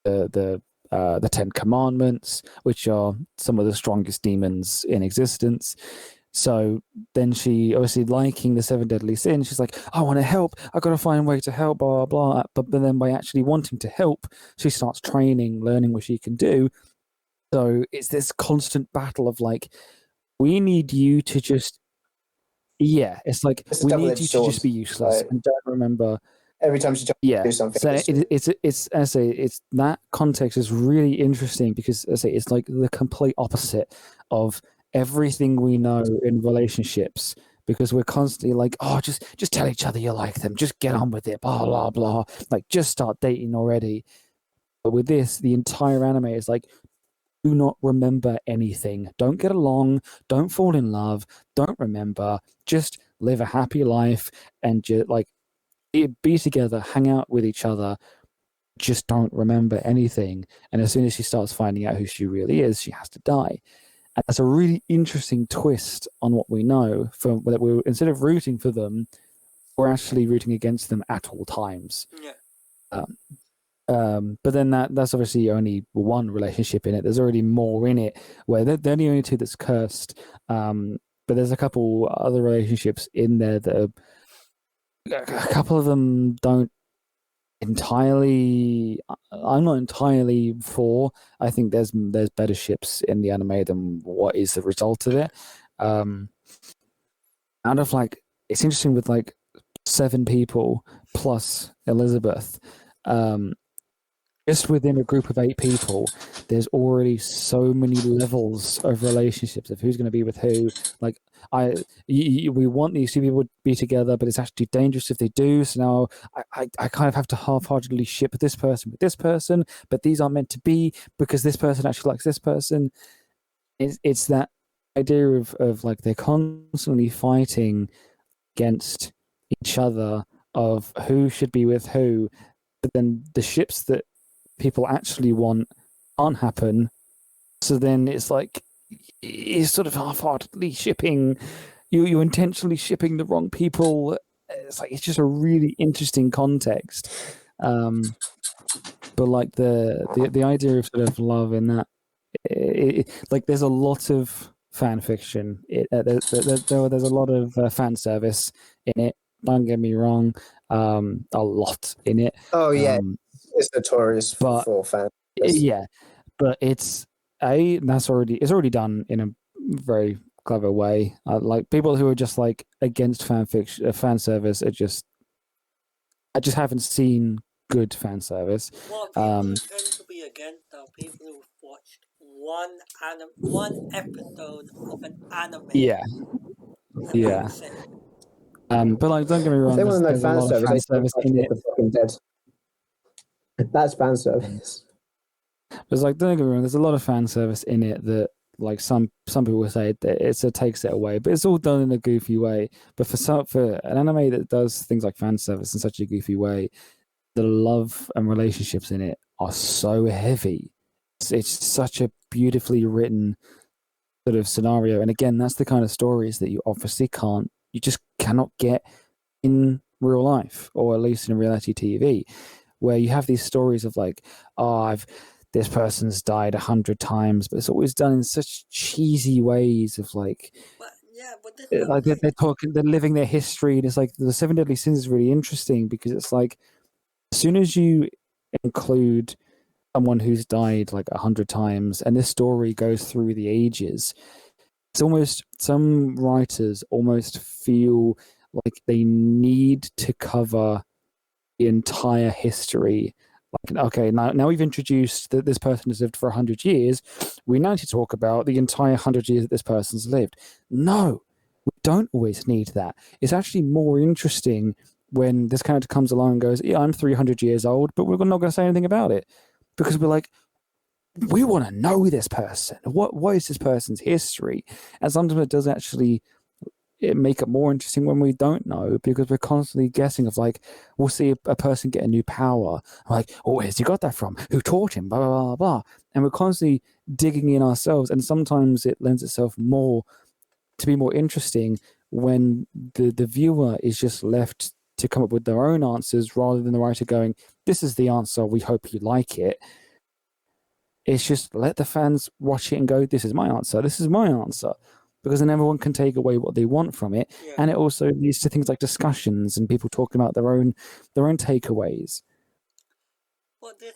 the 10 Commandments, which are some of the strongest demons in existence. So then she, obviously liking the 7 deadly sins, she's like, I want to help. I got to find a way to help, blah, blah, blah. But then by actually wanting to help, she starts training, learning what she can do. So it's this constant battle of like, we need you to just, it's like, It's a we need double-edged you to sword. just be useless Like, and don't remember. every time she tries to do something, So it's as I say, it's that context is really interesting because as I say, it's like the complete opposite of everything we know in relationships, because we're constantly like, oh, just tell each other you like them, just get on with it, blah blah blah, like just start dating already. But with this, the entire anime is like, do not remember anything, don't get along, don't fall in love, don't remember, just live a happy life and just like be together, hang out with each other, just don't remember anything. And as soon as she starts finding out who she really is, she has to die. And that's a really interesting twist on what we know, from that we're, instead of rooting for them, we're actually rooting against them at all times. Yeah. But then that's obviously only one relationship in it. There's already more in it where they're the only two that's cursed. But there's a couple other relationships in there that are, a couple of them don't entirely. I'm not entirely for. I think there's better ships in the anime than what is the result of it. Out of like, it's interesting with like 7 people plus Elizabeth. Just within a group of 8 people, there's already so many levels of relationships of who's going to be with who. Like, we want these 2 people to be together, but it's actually dangerous if they do. So now I kind of have to half-heartedly ship this person with this person, but these aren't meant to be because this person actually likes this person. It's that idea of like they're constantly fighting against each other of who should be with who, but then the ships that people actually want can't happen. So then it's like you're sort of half-heartedly shipping. You're intentionally shipping the wrong people. It's like it's just a really interesting context. But like the idea of sort of love in that, like there's a lot of fan fiction. There's a lot of fan service in it. Don't get me wrong, a lot in it. oh yeah, it's notorious for fans. Yeah, but it's it's already done in a very clever way. Like people who are just like against fan fiction, fan service, I just haven't seen good fan service. Well, people who tend to be against are people who've watched one episode of an anime. Yeah, And yeah. that's it. But like, don't get me wrong. If they want to know there's a fan lot of service, fan they service in it. The Fucking Dead. That's fan service. There's like, don't get me wrong. There's a lot of fan service in it that, like, some people will say that it takes it away, but it's all done in a goofy way. But for an anime that does things like fan service in such a goofy way, the love and relationships in it are so heavy. It's such a beautifully written sort of scenario, and again, that's the kind of stories that you just cannot get in real life, or at least in reality TV, where you have these stories of like, this person's died 100 times, but it's always done in such cheesy ways of like, but this like they're living their history, and it's like the Seven Deadly Sins is really interesting because it's like, as soon as you include someone who's died like 100 times, and this story goes through the ages, it's almost, some writers almost feel like they need to cover the entire history. Like, okay, now we've introduced that this person has lived for 100 years. We now need to talk about the entire 100 years that this person's lived. No, we don't always need that. It's actually more interesting when this character comes along and goes, yeah, I'm 300 years old, but we're not going to say anything about it. Because we're like, we want to know this person. What is this person's history? And sometimes it does actually make it more interesting when we don't know, because we're constantly guessing of like, we'll see a person get a new power. I'm like, where's he got that from? Who taught him? Blah, blah, blah, blah. And we're constantly digging in ourselves. And sometimes it lends itself more to be more interesting when the viewer is just left to come up with their own answers, rather than the writer going, this is the answer, we hope you like it. It's just let the fans watch it and go, this is my answer, because then everyone can take away what they want from it. Yeah. And it also leads to things like discussions and people talking about their own takeaways. Well, the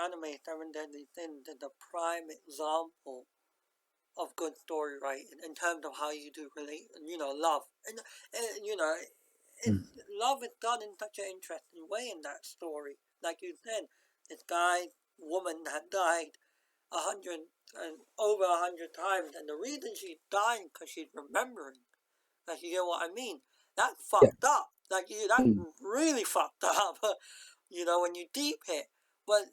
anime Seven Deadly Sins is the prime example of good story writing in terms of how you do love, and love is done in such an interesting way in that story. Like you said, this woman that died 100 times, and the reason she's dying because she's remembering. Like, you know what I mean? That's fucked up. Like, that's really fucked up. When you deep it. But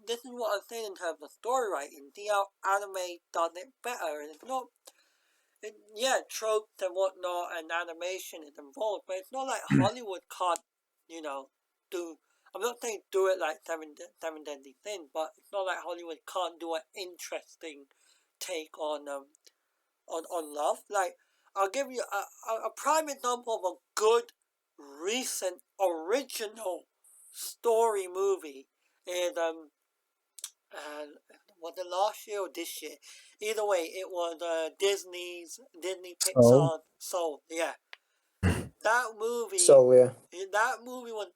this is what I'm saying in terms of story writing. The anime does it better, and it's not. Tropes and whatnot and animation is involved, but it's not like Hollywood can't, do. I'm not saying do it like Seven Deadly Sins, but it's not like Hollywood can't do an interesting take on love. Like, I'll give you a prime example of a good, recent, original story movie is was it last year or this year? Either way, it was Disney Pixar Soul. Yeah, that movie. Soul, yeah. That movie was,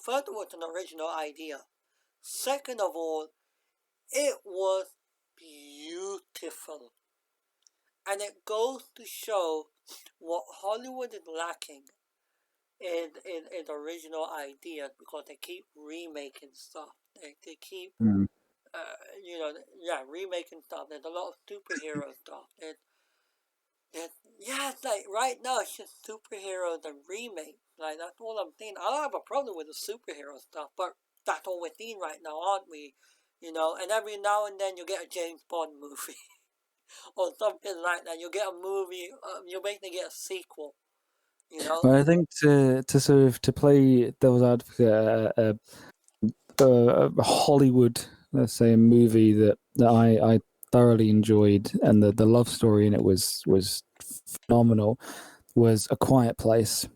first of all, it's an original idea. Second of all, it was beautiful, and it goes to show what Hollywood is lacking in original ideas, because they keep remaking stuff. They keep. Remaking stuff. There's a lot of superhero stuff. It's like right now it's just superheroes and remakes. Like, that's all I'm saying. I don't have a problem with the superhero stuff, but that's all we're seeing right now, aren't we? And every now and then you get a James Bond movie or something like that. You get a movie. You basically get a sequel. Well, I think to play devil's advocate, a Hollywood, let's say, a movie that I thoroughly enjoyed, and the love story in it was phenomenal, was A Quiet Place.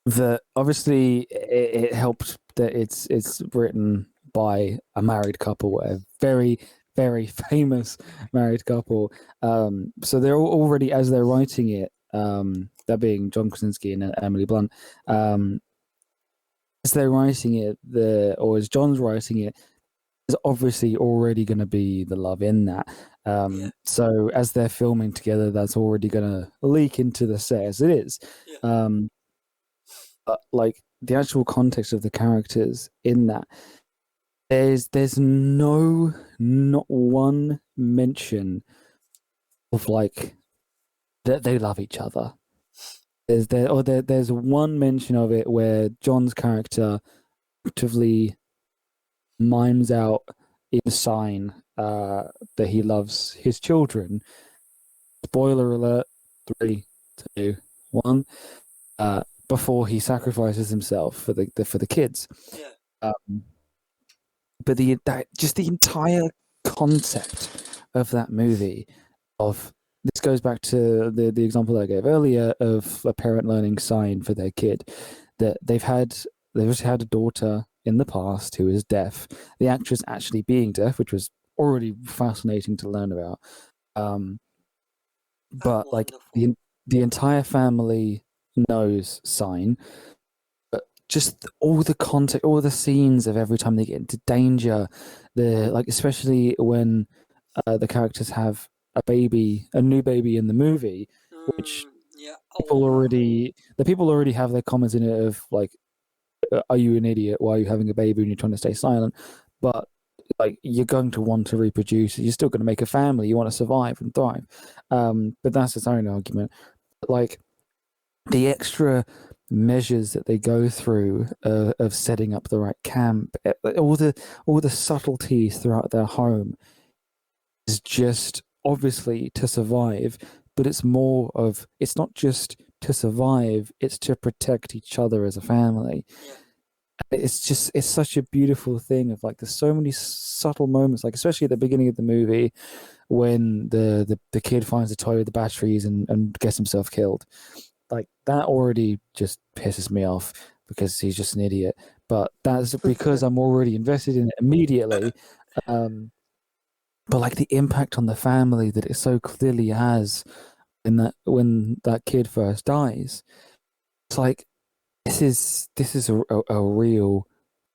That obviously it helped that it's written by a married couple, a very, very famous married couple. So they're already, as they're writing it, that being John Krasinski and Emily Blunt, as they're writing it, or as John's writing it, there's obviously already going to be the love in that. So as they're filming together, that's already going to leak into the set as it is. like the actual context of the characters in that, there's not one mention of like that they love each other. There's one mention of it where John's character actively mimes out in sign that he loves his children. Spoiler alert: 3, 2, 1. Before he sacrifices himself for the kids. Yeah. But just the entire concept of that movie, of this goes back to the example I gave earlier of a parent learning sign for their kid, that they've just had a daughter in the past who is deaf. The actress actually being deaf, which was already fascinating to learn about. But like Wonderful. the entire family knows sign, but just all the context, all the scenes of every time they get into danger, especially when the characters have a new baby in the movie, which Yeah. the people already have their comments in it of like, are you an idiot? Why are you having a baby when you're trying to stay silent? But like, you're going to want to reproduce. You're still going to make a family. You want to survive and thrive. But that's its own argument. But like the extra measures that they go through of setting up the right camp, all the subtleties throughout their home is just obviously to survive, but it's not just to survive, it's to protect each other as a family. Yeah. It's such a beautiful thing of like, there's so many subtle moments, like especially at the beginning of the movie when the kid finds a toy with the batteries and gets himself killed. Like that already just pisses me off because he's just an idiot. But that's because I'm already invested in it immediately. But like the impact on the family that it so clearly has when that kid first dies, it's like this is a real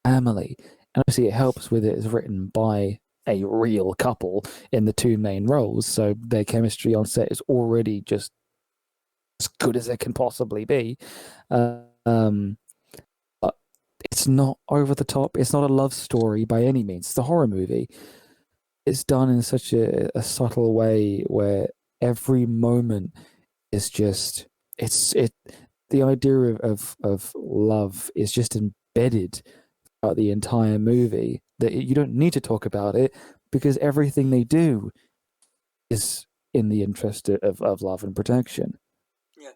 family, and obviously it helps with it is written by a real couple in the two main roles, so their chemistry on set is already just as good as it can possibly be. But it's not over the top. It's not a love story by any means. It's a horror movie. It's done in such a subtle way where every moment is just the idea of love is just embedded throughout the entire movie, that you don't need to talk about it because everything they do is in the interest of love and protection. Yeah.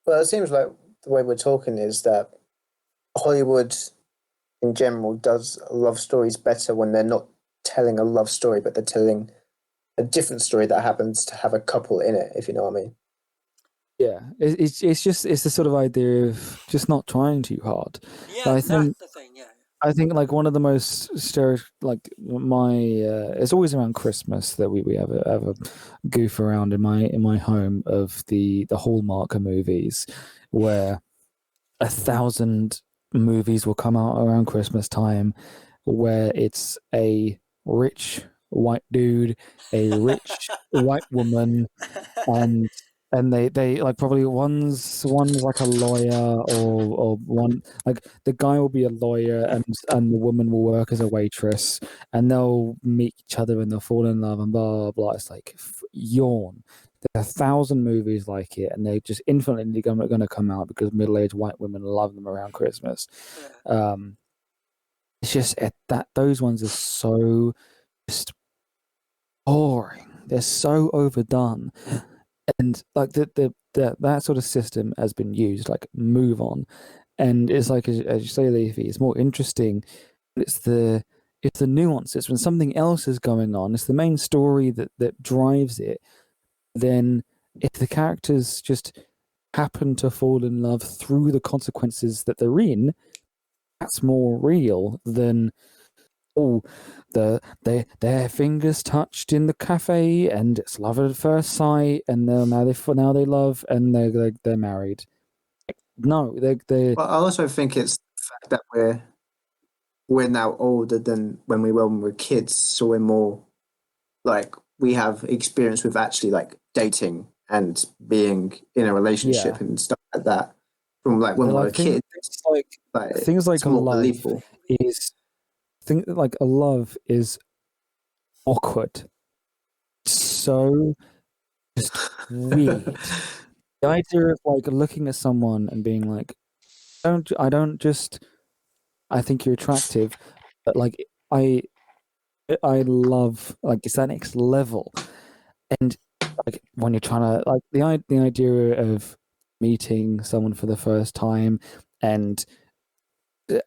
Well, it seems like the way we're talking is that Hollywood in general does love stories better when they're not telling a love story, but they're telling a different story that happens to have a couple in it, if you know what I mean. Yeah, it's the sort of idea of just not trying too hard. Yeah, I that's think the thing. Yeah. I think like one of the most it's always around Christmas that we have a goof around in my home of the Hallmark movies, where 1,000 movies will come out around Christmas time, where it's a rich white dude, a rich white woman, and they like probably one's like a lawyer, or one like the guy will be a lawyer and the woman will work as a waitress, and they'll meet each other and they'll fall in love and blah blah blah. It's like yawn. There are 1,000 movies like it, and they're just infinitely going to come out because middle-aged white women love them around Christmas. Yeah. It's just that those ones are so just boring. They're so overdone, and like that sort of system has been used. Like, move on, and it's like as you say, Leafy, it's more interesting. But it's the nuances when something else is going on. It's the main story that drives it. Then if the characters just happen to fall in love through the consequences that they're in, that's more real than their fingers touched in the cafe and it's love at first sight and now they love and they're married. No, they Well, I also think it's the fact that we're now older than when we were when we were kids, so we're more like we have experience with actually like dating and being in a relationship and stuff like that from like when we were kids. Things like it's more love believable. like a love is awkward, so just weird. The idea of like looking at someone and being like, I don't just I think you're attractive, but like I love, like, it's that next level. And like when you're trying to, like, the idea of meeting someone for the first time, and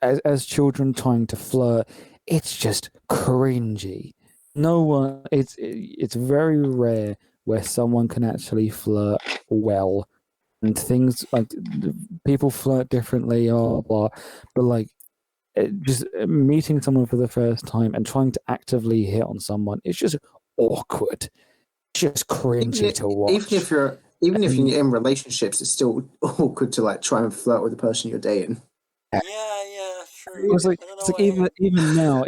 as children trying to flirt, it's just cringy. No one, it's very rare where someone can actually flirt well, and things like people flirt differently or blah, but like just meeting someone for the first time and trying to actively hit on someone, it's just awkward, just cringy to watch. Even if you're in relationships, it's still awkward to like try and flirt with the person you're dating. Yeah, true. It's like even now,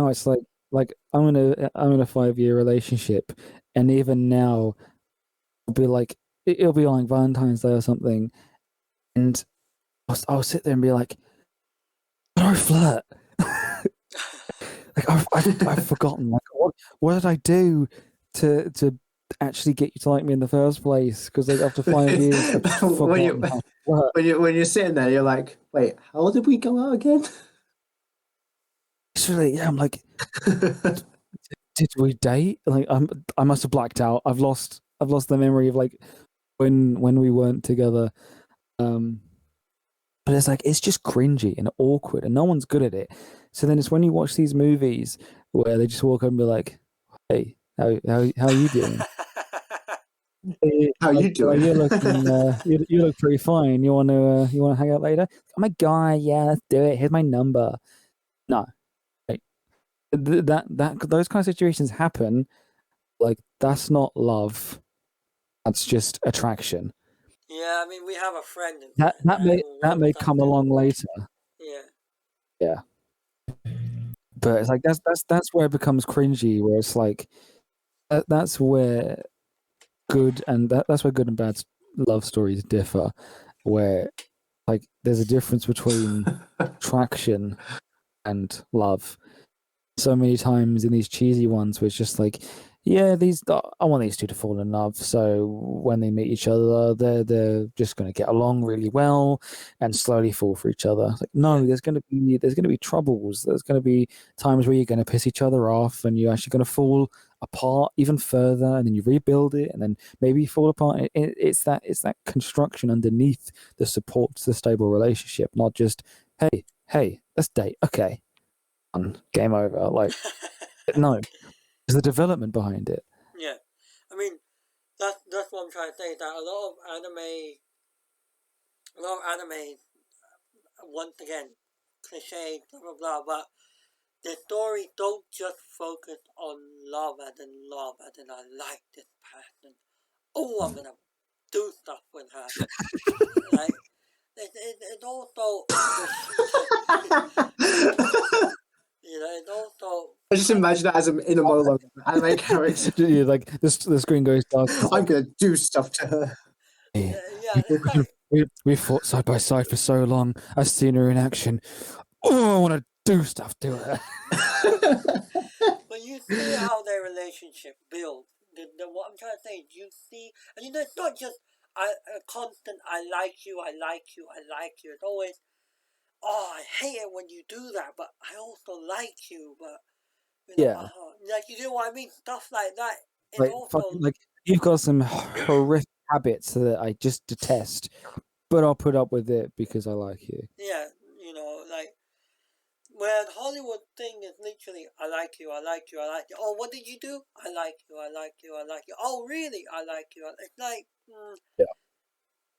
it's like I'm in a 5-year relationship, and even now, I'll be like, it'll be like Valentine's Day or something, and I'll sit there and be like, "How do I flirt?" Like I've forgotten. Like what did I do to actually get you to like me in the first place? Because like after 5 years, I've just forgotten how to flirt. When you're sitting there, you're like, wait, how did we go out again? Actually, yeah, I'm like, did we date? Like I must have blacked out. I've lost the memory of like when we weren't together. But it's like, it's just cringy and awkward, and no one's good at it. So then it's when you watch these movies where they just walk up and be like, "Hey, how are you doing? How you doing? You're looking, you look pretty fine. You want to hang out later? I'm a guy. Yeah, let's do it. Here's my number." No, like, those kind of situations happen. Like, that's not love. That's just attraction. Yeah, I mean, we have a friend. That may come along later. Yeah. But it's like that's where it becomes cringy. Where it's like that's where that's where good and bad love stories differ. Where like there's a difference between attraction and love. So many times in these cheesy ones, where it's just like, yeah, I want these two to fall in love. So when they meet each other, they're just going to get along really well and slowly fall for each other. It's like, no, there's going to be troubles. There's going to be times where you're going to piss each other off, and you're actually going to fall apart even further, and then you rebuild it, and then maybe you fall apart. It's that construction underneath that supports the stable relationship, not just hey, let's date. Okay, game over. Like, no. There's the development behind it. Yeah, I mean, that's what I'm trying to say. That a lot of anime, once again, cliche, blah blah blah, but the story don't just focus on love as in I like this person. Oh, I'm gonna do stuff with her. Like, it also it also. I just imagine that as in a monologue, anime character. Yeah, like the screen goes dark. I'm gonna do stuff to her. We fought side by side for so long. I've seen her in action. Oh, I want to do stuff to her. But you see how their relationship builds. What I'm trying to say, you see, and it's not just a constant "I like you, I like you, I like you." It's always, "Oh, I hate it when you do that, but I also like you." But like, you know what I mean? Stuff like that. Like, like, you've got some horrific habits that I just detest, but I'll put up with it because I like you. Yeah, like, where the Hollywood thing is literally, "I like you, I like you, I like you." "Oh, what did you do?" "I like you, I like you, I like you." "Oh, really?" "I like you." It's like,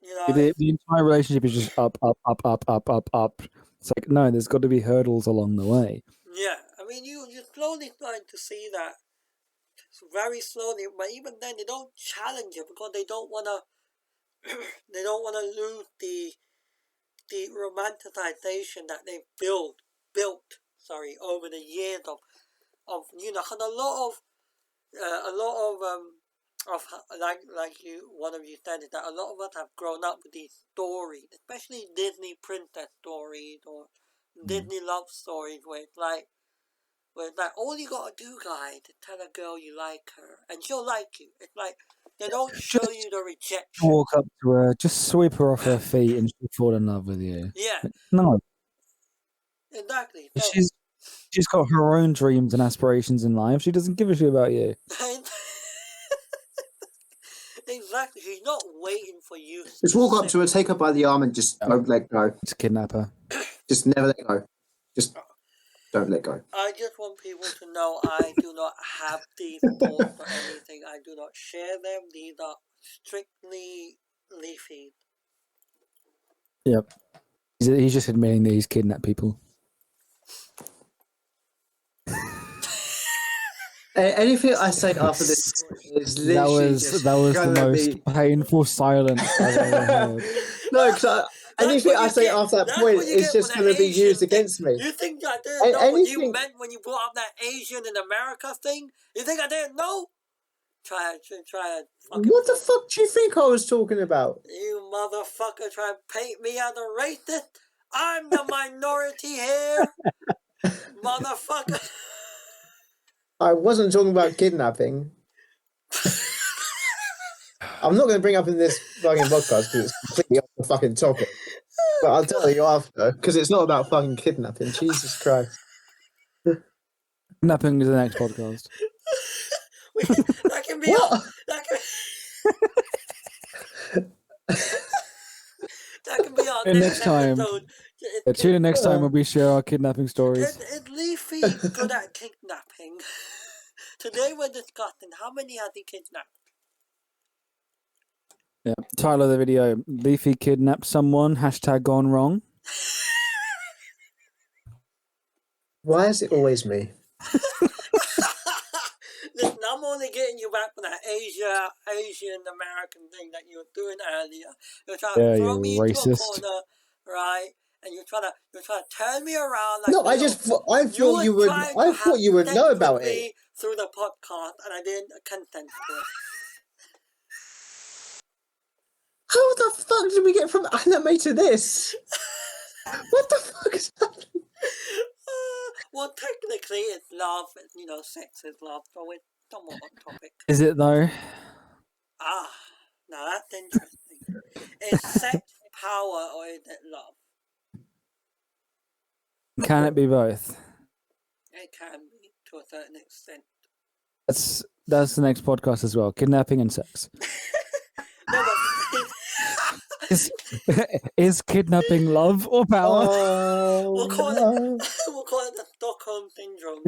the entire relationship is just up. It's like, no, there's got to be hurdles along the way. Yeah, I mean, you're slowly starting to see that, very slowly, but even then they don't challenge it because they don't wanna lose the romanticization that they've built over the years of 'cause a lot of of like you one of you said is that a lot of us have grown up with these stories, especially Disney princess stories or Disney love stories, where it's like all you gotta do, guys, is tell a girl you like her, and she'll like you. It's like they don't show you the rejection. Walk up to her, just sweep her off her feet, and she'll fall in love with you. Yeah, No, exactly. So, she's got her own dreams and aspirations in life. She doesn't give a shit about you. exactly, she's not waiting for you. Just walk up to her, take her by the arm, and just don't let go. Just kidnap her. Just never let go. Just don't let go. I just want people to know I do not have these thoughts or anything. I do not share them. These are strictly Leafy. Yep. He's just admitting that he's kidnapped people. Anything I say after this is literally that was the most painful silence I've ever heard. No, because anything I say after that point is just going to be used against me. You think I didn't know what you meant when you brought up that Asian in America thing? You think I didn't know? Try and fucking... What the fuck do you think I was talking about? You motherfucker try and paint me as a racist? I'm the minority here! Motherfucker! I wasn't talking about kidnapping. I'm not going to bring up in this fucking podcast because it's completely off the fucking topic. But I'll tell you after, because it's not about fucking kidnapping. Jesus Christ. Kidnapping is the next podcast. That can be... That can be our next time. episode. Tune in next time when we share our kidnapping stories. Is Leafy good at kidnapping? Today we're discussing how many has he kidnapped. Yeah. Title of the video: Leafy kidnapped someone. #gone wrong. Why is it always me? Listen, I'm only getting you back for that Asian American thing that you were doing earlier. You're trying to throw me into a corner, right? And you're trying to turn me around. Like, no, I thought you would know about it through the podcast, and I didn't consent to it. How the fuck did we get from anime to this? What the fuck is happening? Well, technically, it's love. Sex is love, so it's somewhat on topic. Is it though? Now that's interesting. Is sex power or is it love? Can it be both? It can be to a certain extent. That's the next podcast as well. Kidnapping and sex. No, is kidnapping love or power? We'll call it the Stockholm syndrome.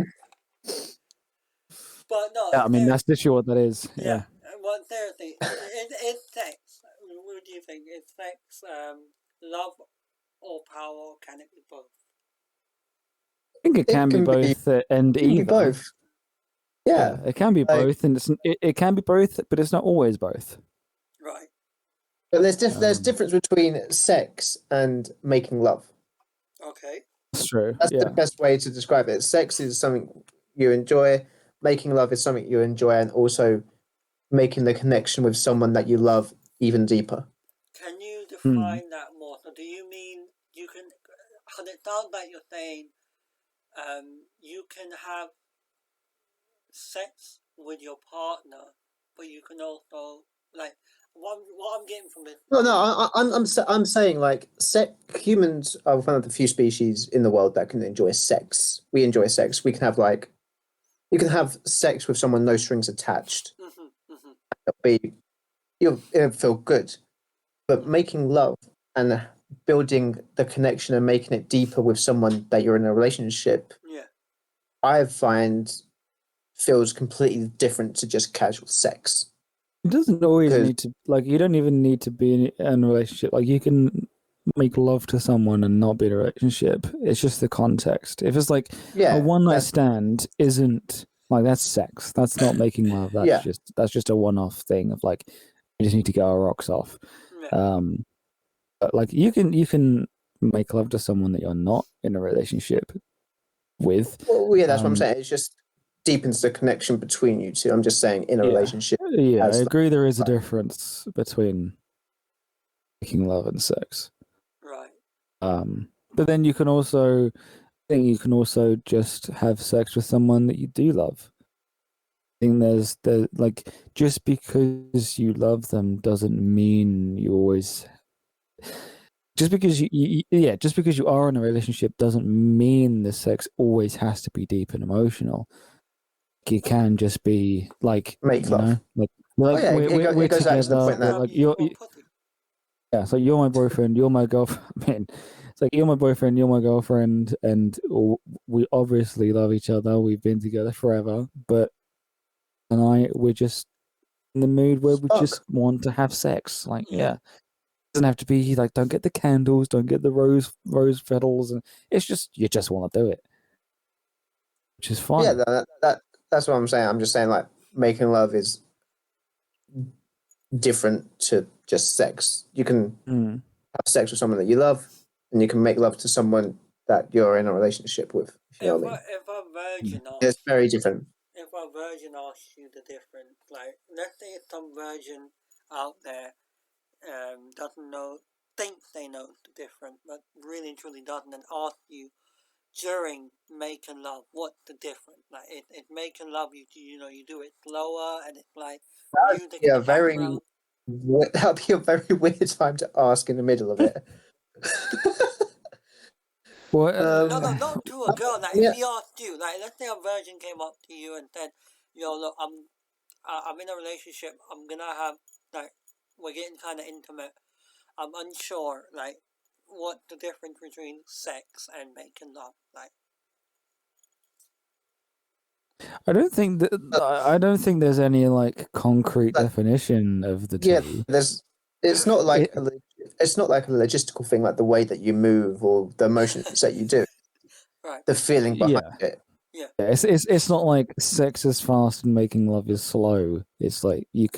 But no. Yeah, I mean that's literally what that is. Yeah. Well, seriously, is sex? What do you think? Is sex love or power? Or can it be both? I think it can be both and either. Both. Yeah, it can be both, and it can be both, but it's not always both. Right. But there's difference between sex and making love. Okay. That's true. That's the best way to describe it. Sex is something you enjoy. Making love is something you enjoy, and also making the connection with someone that you love even deeper. Can you define that more? So do you mean you can... It sounds like you're saying you can have sex with your partner, but you can also... Like, what I'm getting from it... No, I'm saying, like, humans are one of the few species in the world that can enjoy sex. We enjoy sex. We can have, like... You can have sex with someone, no strings attached. It'll feel good. But making love and building the connection and making it deeper with someone that you're in a relationship, I find feels completely different to just casual sex. It doesn't always need to, like, you don't even need to be in a relationship. Like, you can make love to someone and not be in a relationship. It's just the context. If it's like a one-night stand isn't, like, that's sex. That's not making love. That's just a one-off thing of, like, you just need to get our rocks off. But, like, you can make love to someone that you're not in a relationship with. Well, yeah, that's what I'm saying. It's just deepens the connection between you two. I'm just saying in a Yeah. relationship. Yeah, I as the- agree. There is a difference between making love and sex. Right. But then you can also, I think you can also just have sex with someone that you do love. I think there's like, just because you love them doesn't mean you always. Just because just because you are in a relationship doesn't mean the sex always has to be deep and emotional. It can just be like, Make love. like yeah, we're it goes back to the together, point that- like You want pussy. yeah, it's like you're my boyfriend, you're my girlfriend. I mean, it's like you're my boyfriend, you're my girlfriend, and we obviously love each other. We've been together forever, but we're just in the mood where we Fuck. just want to have sex. Like, Yeah. yeah, it doesn't have to be like, don't get the candles, don't get the rose petals, and it's just you just want to do it, which is fine. Yeah, that's what I'm saying. I'm just saying like making love is different to just sex. You can Mm. have sex with someone that you love, and you can make love to someone that you're in a relationship with. If you know what I mean. If a virgin It's asks, very different. if a virgin asks you the difference, like let's say some virgin out there doesn't know, thinks they know the difference, but really and truly doesn't, and ask you during making love, what's the difference? Like it making love, you do it slower, and it's like music in Yeah, the background. that'd be a very weird time to ask in the middle of it. Well, No, not to a girl. Like yeah. if he asked you, like let's say a virgin came up to you and said, look, I'm in a relationship. I'm gonna have like we're getting kind of intimate. I'm unsure, like what the difference between sex and making love, like. I don't think there's any like concrete definition of the Yeah, two. it's not like it's not like a logistical thing, like the way that you move or the emotions that you do. Right. The feeling behind it. Yeah, it's not like sex is fast and making love is slow. It's like it's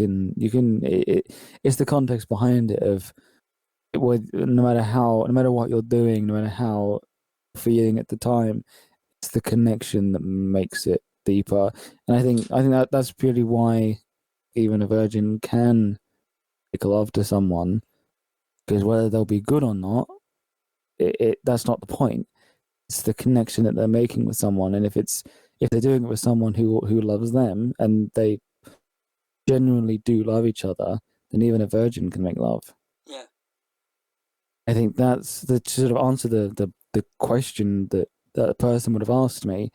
the context behind it of no matter what you're doing, no matter how you're feeling at the time, it's the connection that makes it deeper. And I think that's purely why even a virgin can make love to someone, because whether they'll be good or not, that's not the point. It's the connection that they're making with someone, and if they're doing it with someone who loves them and they genuinely do love each other, then even a virgin can make love. Yeah. I think that's the to sort of answer the question that a person would have asked me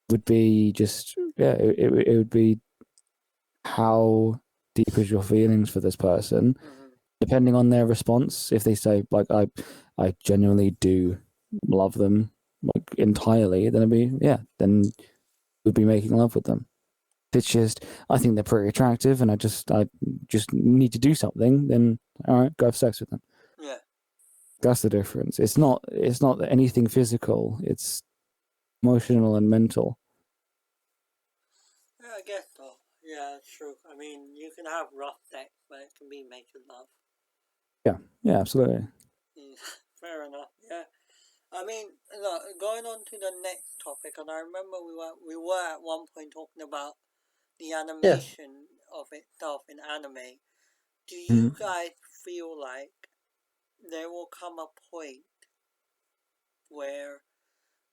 would be just it would be, how deep is your feelings for this person? Mm-hmm. Depending on their response, if they say like I genuinely do love them like entirely, then then we'd be making love with them. If it's just I think they're pretty attractive and I just need to do something, then all right, go have sex with them. Yeah. That's the difference. It's not anything physical. It's emotional and mental. Yeah, I guess so. Yeah, it's true. I mean, you can have rough sex, but it can be making love. Yeah, absolutely. Fair enough. Yeah. I mean, look, going on to the next topic, and I remember we were at one point talking about the animation of itself in anime. Do you guys feel like there will come a point where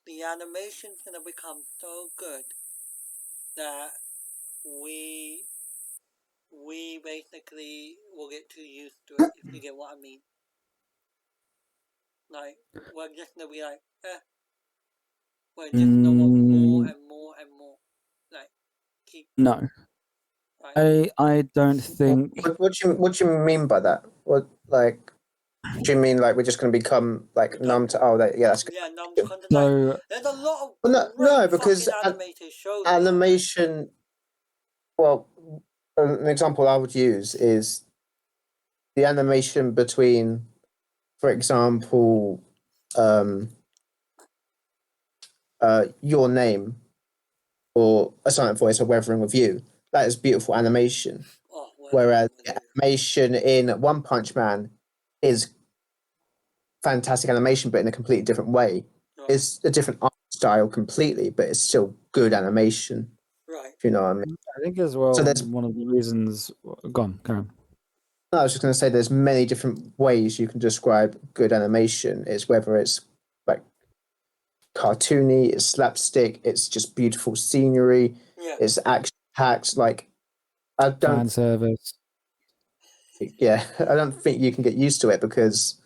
the animation's gonna become so good that we basically will get too used to it, if you get what I mean? Like, we're just gonna be like, we're just gonna want more and more and more. Like, keep. No. Right? I don't think. What do you mean by that? What like? Do you mean like we're just going to become like numb to? Oh, that's good. Yeah, numb to content. No. Like, there's a lot of Well, great no, because fucking animated shows. animation. Well, an example I would use is the animation between, for example, Your Name or A Silent Voice or Weathering with You. That is beautiful animation. Oh, well, Whereas the animation in One Punch Man is fantastic animation, but in a completely different way. right. It's a different art style completely, but it's still good animation. if you know what I mean. I think as well, So there's one of the reasons. Go on, Karen. No, I was just going to say there's many different ways you can describe good animation. It's whether it's like cartoony, it's slapstick, it's just beautiful scenery, Yeah. it's action packed. Like I Fan don't, service. yeah, I don't think you can get used to it because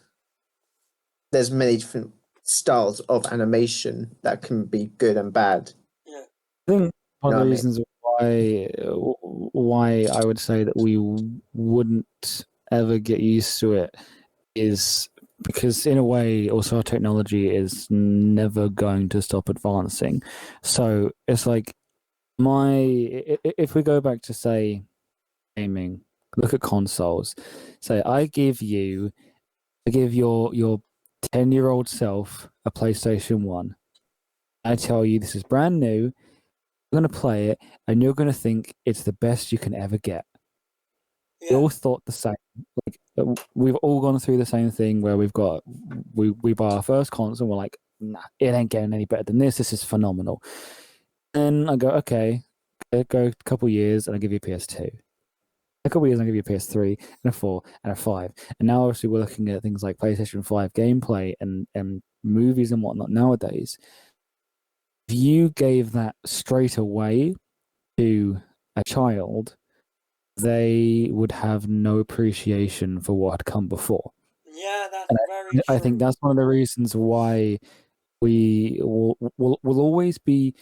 there's many different styles of animation that can be good and bad. Yeah. I think one You of know the what I mean? reasons why I would say that we wouldn't ever get used to it is because in a way also our technology is never going to stop advancing. So it's like if we go back to say gaming, look at consoles. Say I give your 10-year-old self a PlayStation 1. I tell you this is brand new. You're going to play it and you're going to think it's the best you can ever get. We Yeah. all thought the same. Like we've all gone through the same thing where we buy our first console and we're like, nah, it ain't getting any better than this. This is phenomenal. And I go, okay, go a couple years and I give you a PS2. A couple years and I give you a PS3 and a 4 and a 5. And now obviously we're looking at things like PlayStation 5 gameplay and movies and whatnot nowadays. If you gave that straight away to a child, they would have no appreciation for what had come before. Yeah, that's And very true. I think that's one of the reasons why we will always be.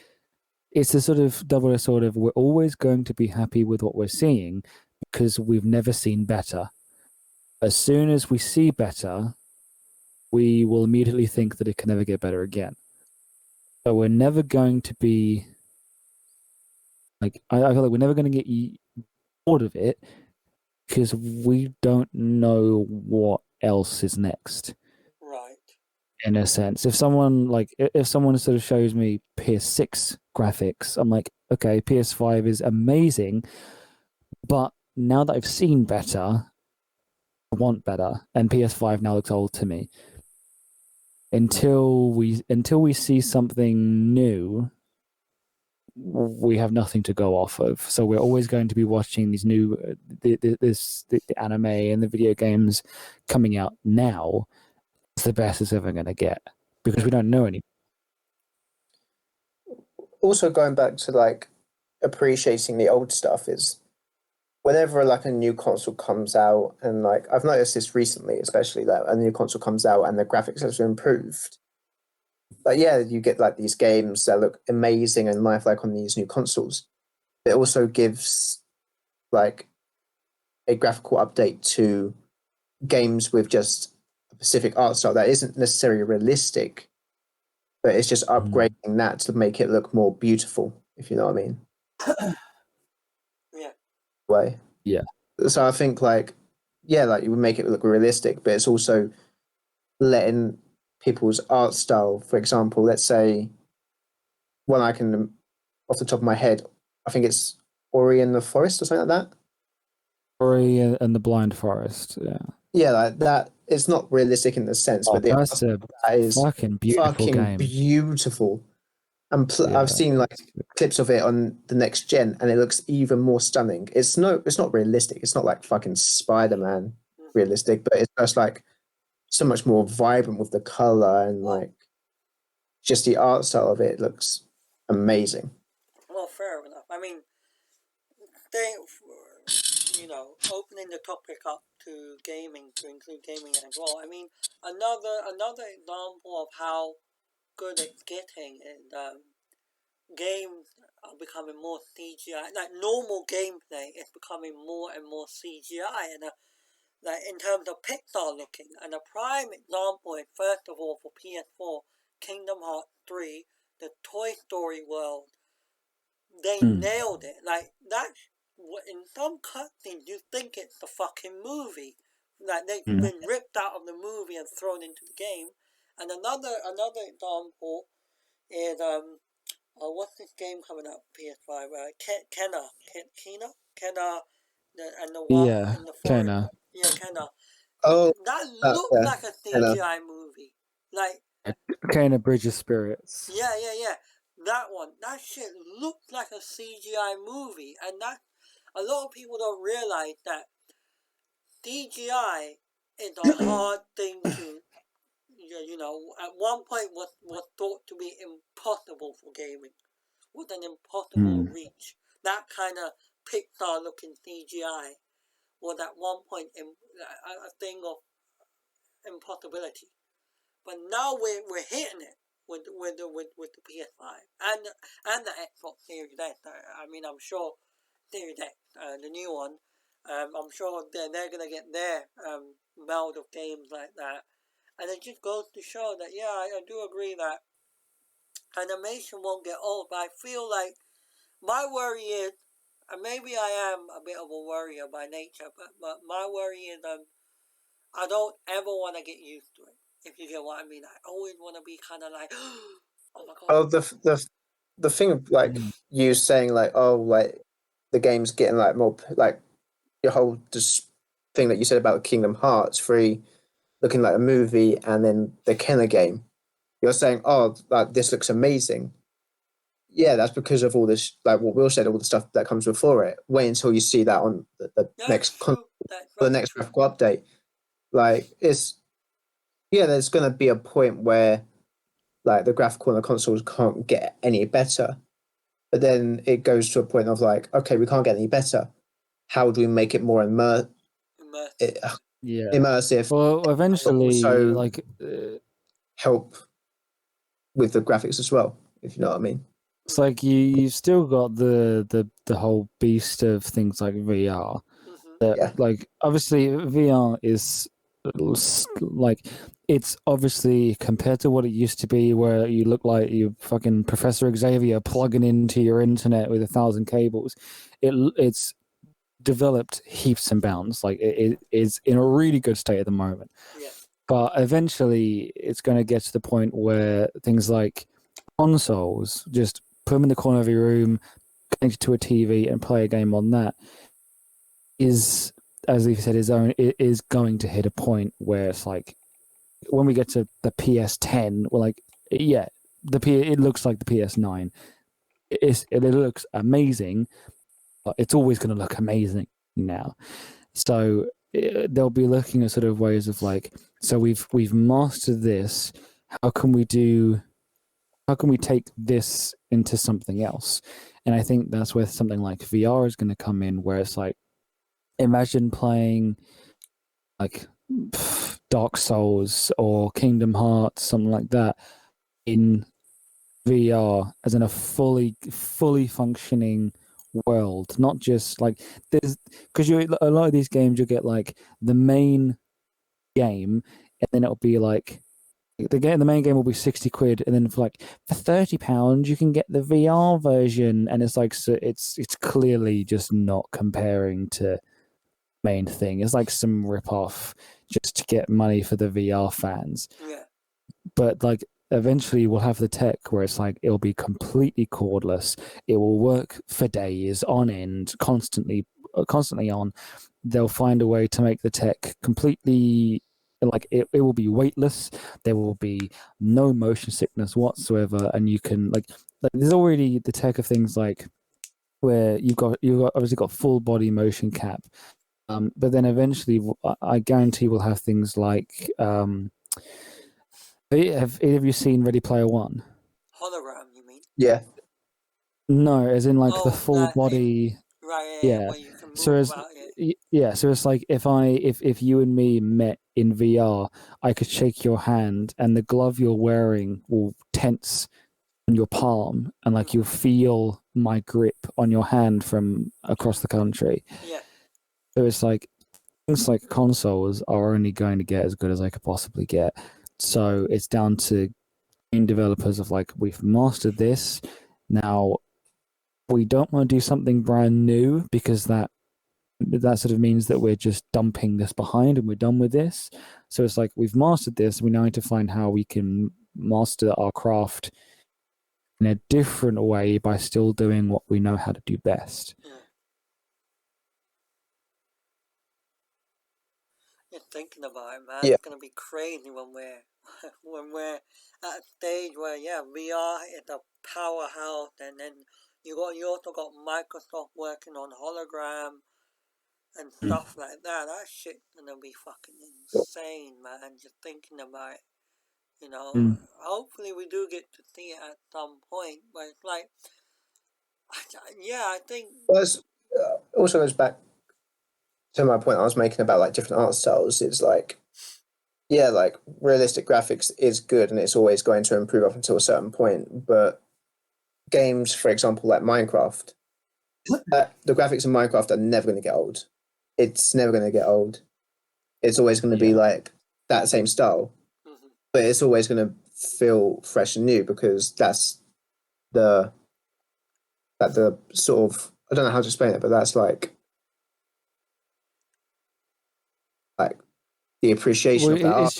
It's a sort of double-edged sword of we're always going to be happy with what we're seeing because we've never seen better. As soon as we see better, we will immediately think that it can never get better again. So we're never going to be like I feel like we're never going to get bored of it because we don't know what else is next. Right. In a sense, if someone sort of shows me PS6 graphics, I'm like, okay, PS5 is amazing, but now that I've seen better, I want better, and PS5 now looks old to me. Until we see something new, we have nothing to go off of. So we're always going to be watching these new the anime and the video games coming out now. It's the best it's ever going to get because we don't know any. Also, going back to like appreciating the old stuff is whenever like a new console comes out, and like I've noticed this recently, especially that a new console comes out and the graphics has improved. But yeah, you get like these games that look amazing and lifelike on these new consoles. It also gives like a graphical update to games with just a specific art style that isn't necessarily realistic, but it's just upgrading that to make it look more beautiful, if you know what I mean. Yeah. Way. Yeah. So I think like you would make it look realistic, but it's also letting people's art style, for example, let's say one I can off the top of my head, I think it's Ori and the Forest or something like that. Ori and the Blind Forest, yeah. Yeah, like that. It's not realistic in the sense, but the that's a that is fucking beautiful game. beautiful. And Yeah. I've seen like clips of it on the next gen, and it looks even more stunning. It's not realistic. It's not like fucking Spider-Man realistic, but it's just like so much more vibrant with the color and like just the art style of it looks amazing. Well, fair enough. I mean, opening the topic up to gaming, to include gaming as well. I mean, another example of how good it's getting is games are becoming more CGI. Like normal gameplay is becoming more and more CGI, and like in terms of Pixar looking. And a prime example is first of all for PS4, Kingdom Hearts 3, the Toy Story world. They nailed it. Like that's in some cutscenes you think it's the fucking movie. Like they've been ripped out of the movie and thrown into the game. And another example is what's this game coming up PS5? Kenna, and the one in the forest. Kenna. Yeah, Kenna. Oh, that looked like a CGI movie. Like Kenna Bridge of Spirits. Yeah. that shit looked like a CGI movie, and that a lot of people don't realize that CGI is a hard thing to, at one point was thought to be impossible for gaming, was an impossible reach. That kind of Pixar looking CGI was at one point a thing of impossibility. But now we're hitting it with the PS5 and the Xbox Series X. I mean, I'm sure Series X, the new one, I'm sure they're gonna get their meld of games like that, and it just goes to show that I do agree that animation won't get old. But I feel like my worry is, and maybe I am a bit of a worrier by nature, but my worry is I don't ever want to get used to it. If you get what I mean, I always want to be kind of like, oh my god. Oh, the thing of like you saying like, oh, like the game's getting like more like your whole just thing that you said about Kingdom Hearts 3 looking like a movie, and then the Kenner game. You're saying, oh, like this looks amazing. Yeah, that's because of all this, like what Will said, all the stuff that comes before it. Wait until you see that on the next the next graphical update. Like there's going to be a point where like the graphical on the consoles can't get any better, but then it goes to a point of like, okay, we can't get any better. How do we make it more immersive? Well, eventually, Also help with the graphics as well, if you know what I mean. it's like you've still got the whole beast of things like VR. That like obviously VR is like it's obviously compared to what it used to be, where you look like you fucking Professor Xavier plugging into your internet with 1,000 cables. It's developed heaps and bounds. Like it is in a really good state at the moment. Yeah. But eventually, it's going to get to the point where things like consoles, just put them in the corner of your room, connect it to a TV, and play a game on that, is, as Leaf said, it is going to hit a point where it's like, when we get to the PS10, we're like, yeah, it looks like the PS9. It looks amazing, but it's always going to look amazing now. So they'll be looking at sort of ways of like, so we've mastered this. How can we take this into something else? And I think that's where something like VR is going to come in, where it's like, imagine playing like Dark Souls or Kingdom Hearts, something like that, in VR, as in a fully functioning world, not just like there's, because a lot of these games you'll get like the main game, and then it'll be like the main game will be 60 quid, and then for £30 you can get the VR version, and it's like, so it's clearly just not comparing to main thing. It's like some rip off just to get money for the VR fans. Yeah. But like eventually we'll have the tech where it's like it'll be completely cordless. It will work for days on end, constantly on. They'll find a way to make the tech completely like it will be weightless. There will be no motion sickness whatsoever, and you can like there's already the tech of things like where you've got obviously got full body motion cap. But then eventually, I guarantee we'll have things like. Have you seen Ready Player One? Hologram, you mean? Yeah. No, as in like the full body. Right. Yeah. Where you can move So about it. yeah, so it's like if you and me met in VR, I could shake your hand, and the glove you're wearing will tense on your palm, and like you'll feel my grip on your hand from across the country. Yeah. So it's like things like consoles are only going to get as good as they could possibly get. So it's down to game developers of like, we've mastered this. Now we don't want to do something brand new, because that sort of means that we're just dumping this behind and we're done with this. So it's like, we've mastered this. We now need to find how we can master our craft in a different way by still doing what we know how to do best. Yeah. Just thinking about it, man, it's gonna be crazy when we're at a stage where VR is a powerhouse, and then you also got Microsoft working on hologram and stuff like that. That shit's gonna be fucking insane, man. Just thinking about it, you know. Hopefully we do get to see it at some point, but it's like, yeah, I think. Well, it also goes back to my point I was making about like different art styles. It's like, yeah, like realistic graphics is good and it's always going to improve up until a certain point. But games, for example, like Minecraft, the graphics in Minecraft are never going to get old. It's never going to get old. It's always going to be like that same style, but it's always going to feel fresh and new because that's the sort of, I don't know how to explain it, but that's like the appreciation of that art.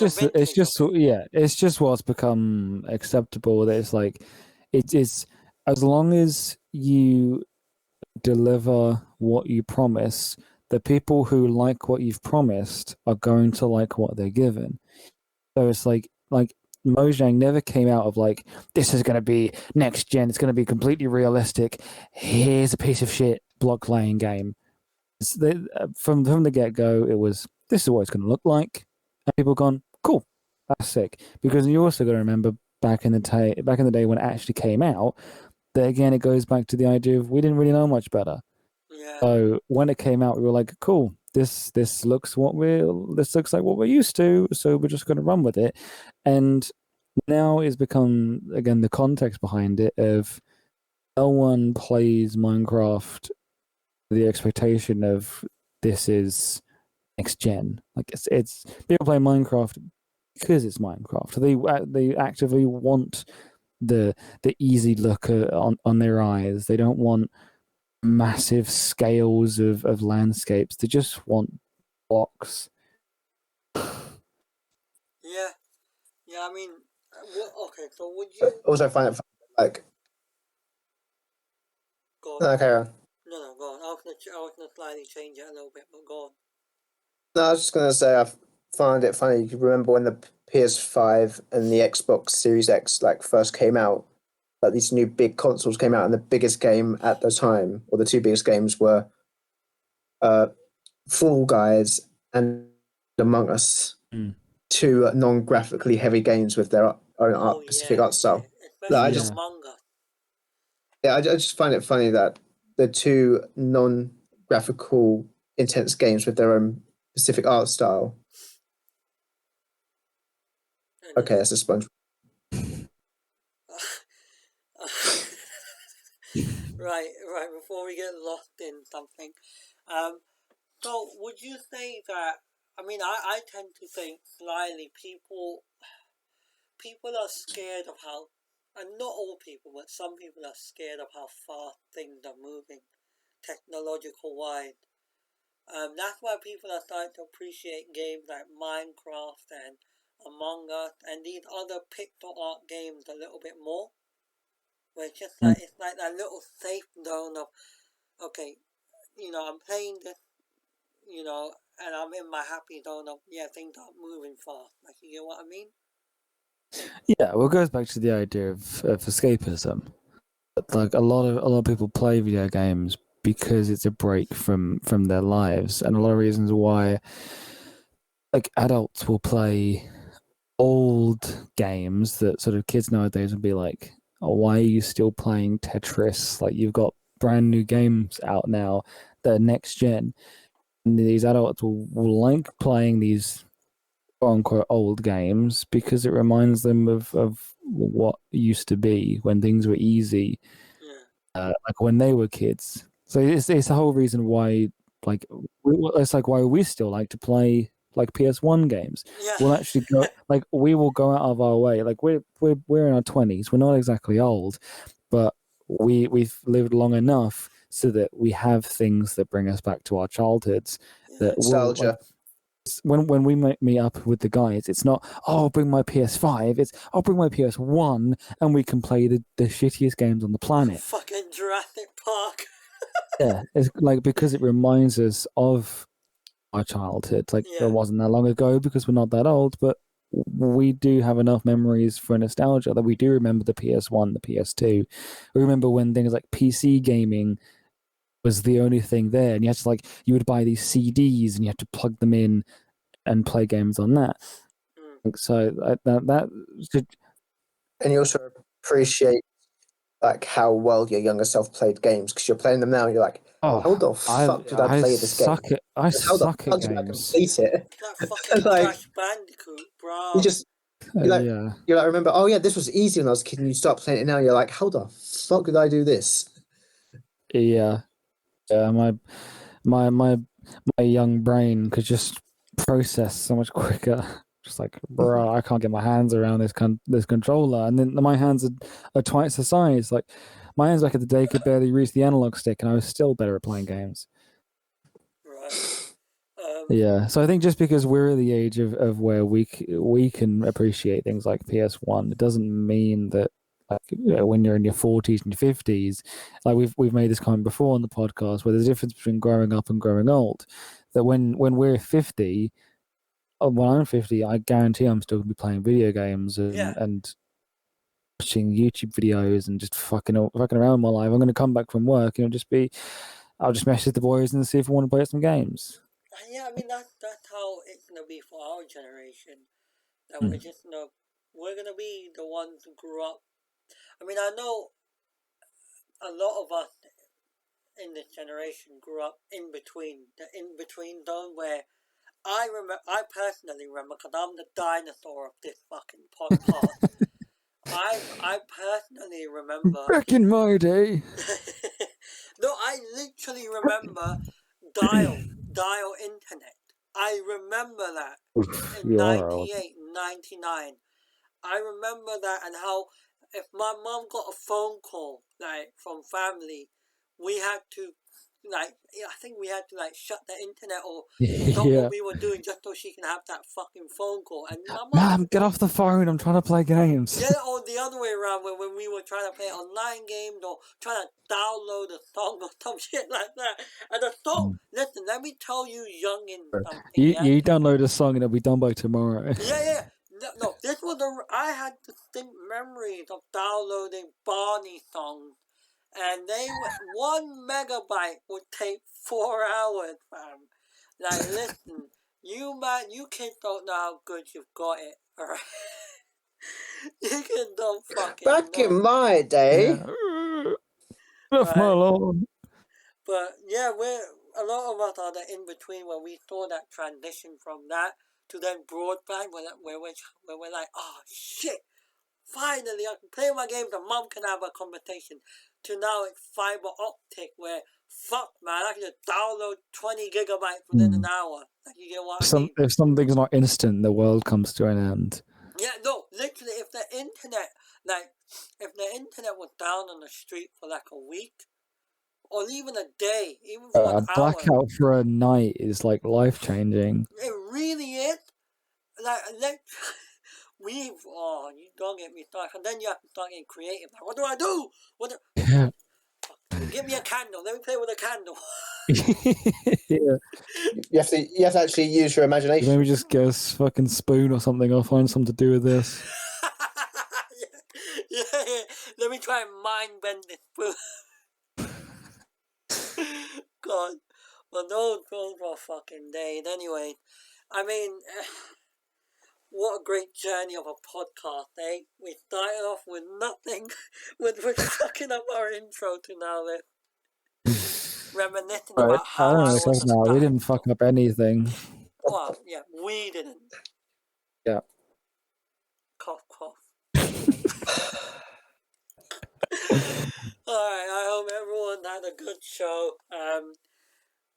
It's just what's become acceptable. That it's like it is, as long as you deliver what you promise, the people who like what you've promised are going to like what they're given. So it's like Mojang never came out of like, this is going to be next gen, it's going to be completely realistic, here's a piece of shit block playing game. From the get-go, it was, this is what it's going to look like, and people gone, cool, that's sick. Because you also got to remember back in the day when it actually came out, that again it goes back to the idea of we didn't really know much better. Yeah. So when it came out, we were like, cool, this looks like what we're used to, so we're just going to run with it. And now it's become, again, the context behind it of no one plays Minecraft with the expectation of this is next gen. Like it's people play Minecraft because it's Minecraft. They actively want the easy look on their eyes. They don't want massive scales of landscapes. They just want blocks. Yeah, I mean, okay, so would you Also find it like, go on? okay. No, go on. I was gonna slightly change it a little bit, but go on. No, I was just gonna say I find it funny. You remember when the PS5 and the Xbox Series X like first came out, like these new big consoles came out, and the biggest game at the time, or the two biggest games, were Fall Guys and Among Us. Two non-graphically heavy games with their own specific art style. Especially Among Us. Yeah, I just find it funny that the two non-graphical intense games with their own specific art style. Okay, that's a sponge. Right. Before we get lost in something, so would you say that? I mean, I tend to think slightly people are scared of how, and not all people, but some people are scared of how fast things are moving, technological wise. That's why people are starting to appreciate games like Minecraft and Among Us and these other pixel art games a little bit more. Where it's just like, it's like that little safe zone of, okay, I'm playing this, and I'm in my happy zone of, things aren't moving fast. Like, you get what I mean? Yeah, well, it goes back to the idea of escapism. Like a lot of people play video games because it's a break from their lives, and a lot of reasons why, like, adults will play old games that sort of kids nowadays would be like, oh, why are you still playing Tetris? Like, you've got brand new games out now that are next gen. And these adults will like playing these quote unquote old games because it reminds them of what used to be when things were easy, like when they were kids. So it's the whole reason why, like, it's like why we still like to play like PS1 games. Yeah. We'll actually go, like, we will go out of our way. Like, we're in our 20s. We're not exactly old, but we've lived long enough so that we have things that bring us back to our childhoods. That Nostalgia. When we meet up with the guys, it's not, oh, I'll bring my PS5. It's, I'll bring my PS1 and we can play the shittiest games on the planet. Fucking Jurassic Park. Yeah, it's like, because it reminds us of our childhood. Like, it wasn't that long ago because we're not that old, but we do have enough memories for nostalgia that we do remember the PS1, the PS2. We remember when things like PC gaming was the only thing there, and you had to you would buy these CDs and you had to plug them in and play games on that. So that and you also appreciate how well your younger self played games, because you're playing them now and you're like, how the fuck did I play this game? I How the suck fuck at did I games. complete it? That fucking Crash Bandicoot, bro. You just Yeah. you're like, remember, oh yeah, this was easy when I was a kid, and you start playing it now, you're like, how the fuck did I do this? Yeah. My young brain could just process so much quicker. Just bro, I can't get my hands around this controller, and then my hands are twice the size. My hands back in the day could barely reach the analog stick, and I was still better at playing games. Right. Yeah, so I think just because we're at the age of where we can appreciate things like PS1, it doesn't mean that when you're in your 40s and your 50s, we've made this comment before on the podcast, where there's a difference between growing up and growing old. That when we're 50, when I'm 50, I guarantee I'm still going to be playing video games and watching YouTube videos and just fucking around my life. I'm going to come back from work and I'll just message the boys and see if I want to play some games. Yeah, I mean that's how it's gonna be for our generation. That we're just we're gonna be the ones who grew up. I mean, I know a lot of us in this generation grew up the in between zone, where I personally remember, because I'm the dinosaur of this fucking podcast. I personally remember. Back in my day. No, I literally remember dial internet. I remember that in 98, 99. I remember that, and how if my mom got a phone call from family, we had to I think we had to shut the internet or stop what we were doing just so she can have that fucking phone call. And my mom, get off the phone! I'm trying to play games. Yeah, or the other way around, when we were trying to play online games or trying to download a song or some shit like that. And the song, listen, let me tell you, youngin, something. You download a song and it'll be done by tomorrow. Yeah. No, this was I had distinct memories of downloading Barney songs. And 1 megabyte would take 4 hours, fam. Listen, you kids don't know how good you've got it, alright? You kids don't fucking Back know. in my day. Left my alone. But yeah, a lot of us are the in between, where we saw that transition from that to then broadband, where we're like, oh shit, finally I can play my games and mom can have a conversation. To now it's fiber optic, where fuck man, I can just download 20 gigabytes within an hour. You get what I mean? If something's not instant, the world comes to an end. Yeah, no, literally, if the internet was down on the street for a week, or even a day, even for an hour, blackout for a night is life changing. It really is. You don't get me started. And then you have to start getting creative. What do I do? Give me a candle. Let me play with a candle. Yeah. You have to actually use your imagination. Maybe just get a fucking spoon or something. I'll find something to do with this. yeah. Let me try and mind bend this spoon. God. But those were fucking days. Anyway, I mean, what a great journey of a podcast, eh? We started off with nothing, with fucking up our intro to now with reminiscing about how I was we didn't fuck up anything. Well, yeah, we didn't. Yeah. Cough. Alright, I hope everyone had a good show.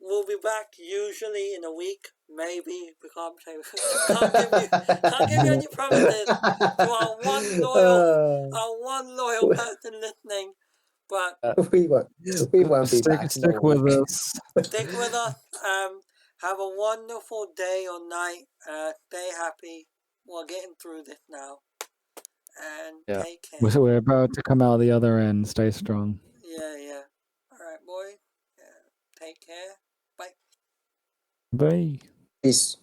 We'll be back usually in a week, maybe. We can't give you any promises to our one loyal person listening. But we won't be back. Stick with us. Stick with us. Have a wonderful day or night. Stay happy. We're getting through this now. And take care. We're about to come out the other end. Stay strong. Yeah. Alright, boy. Take care. Bye. Bye. Peace.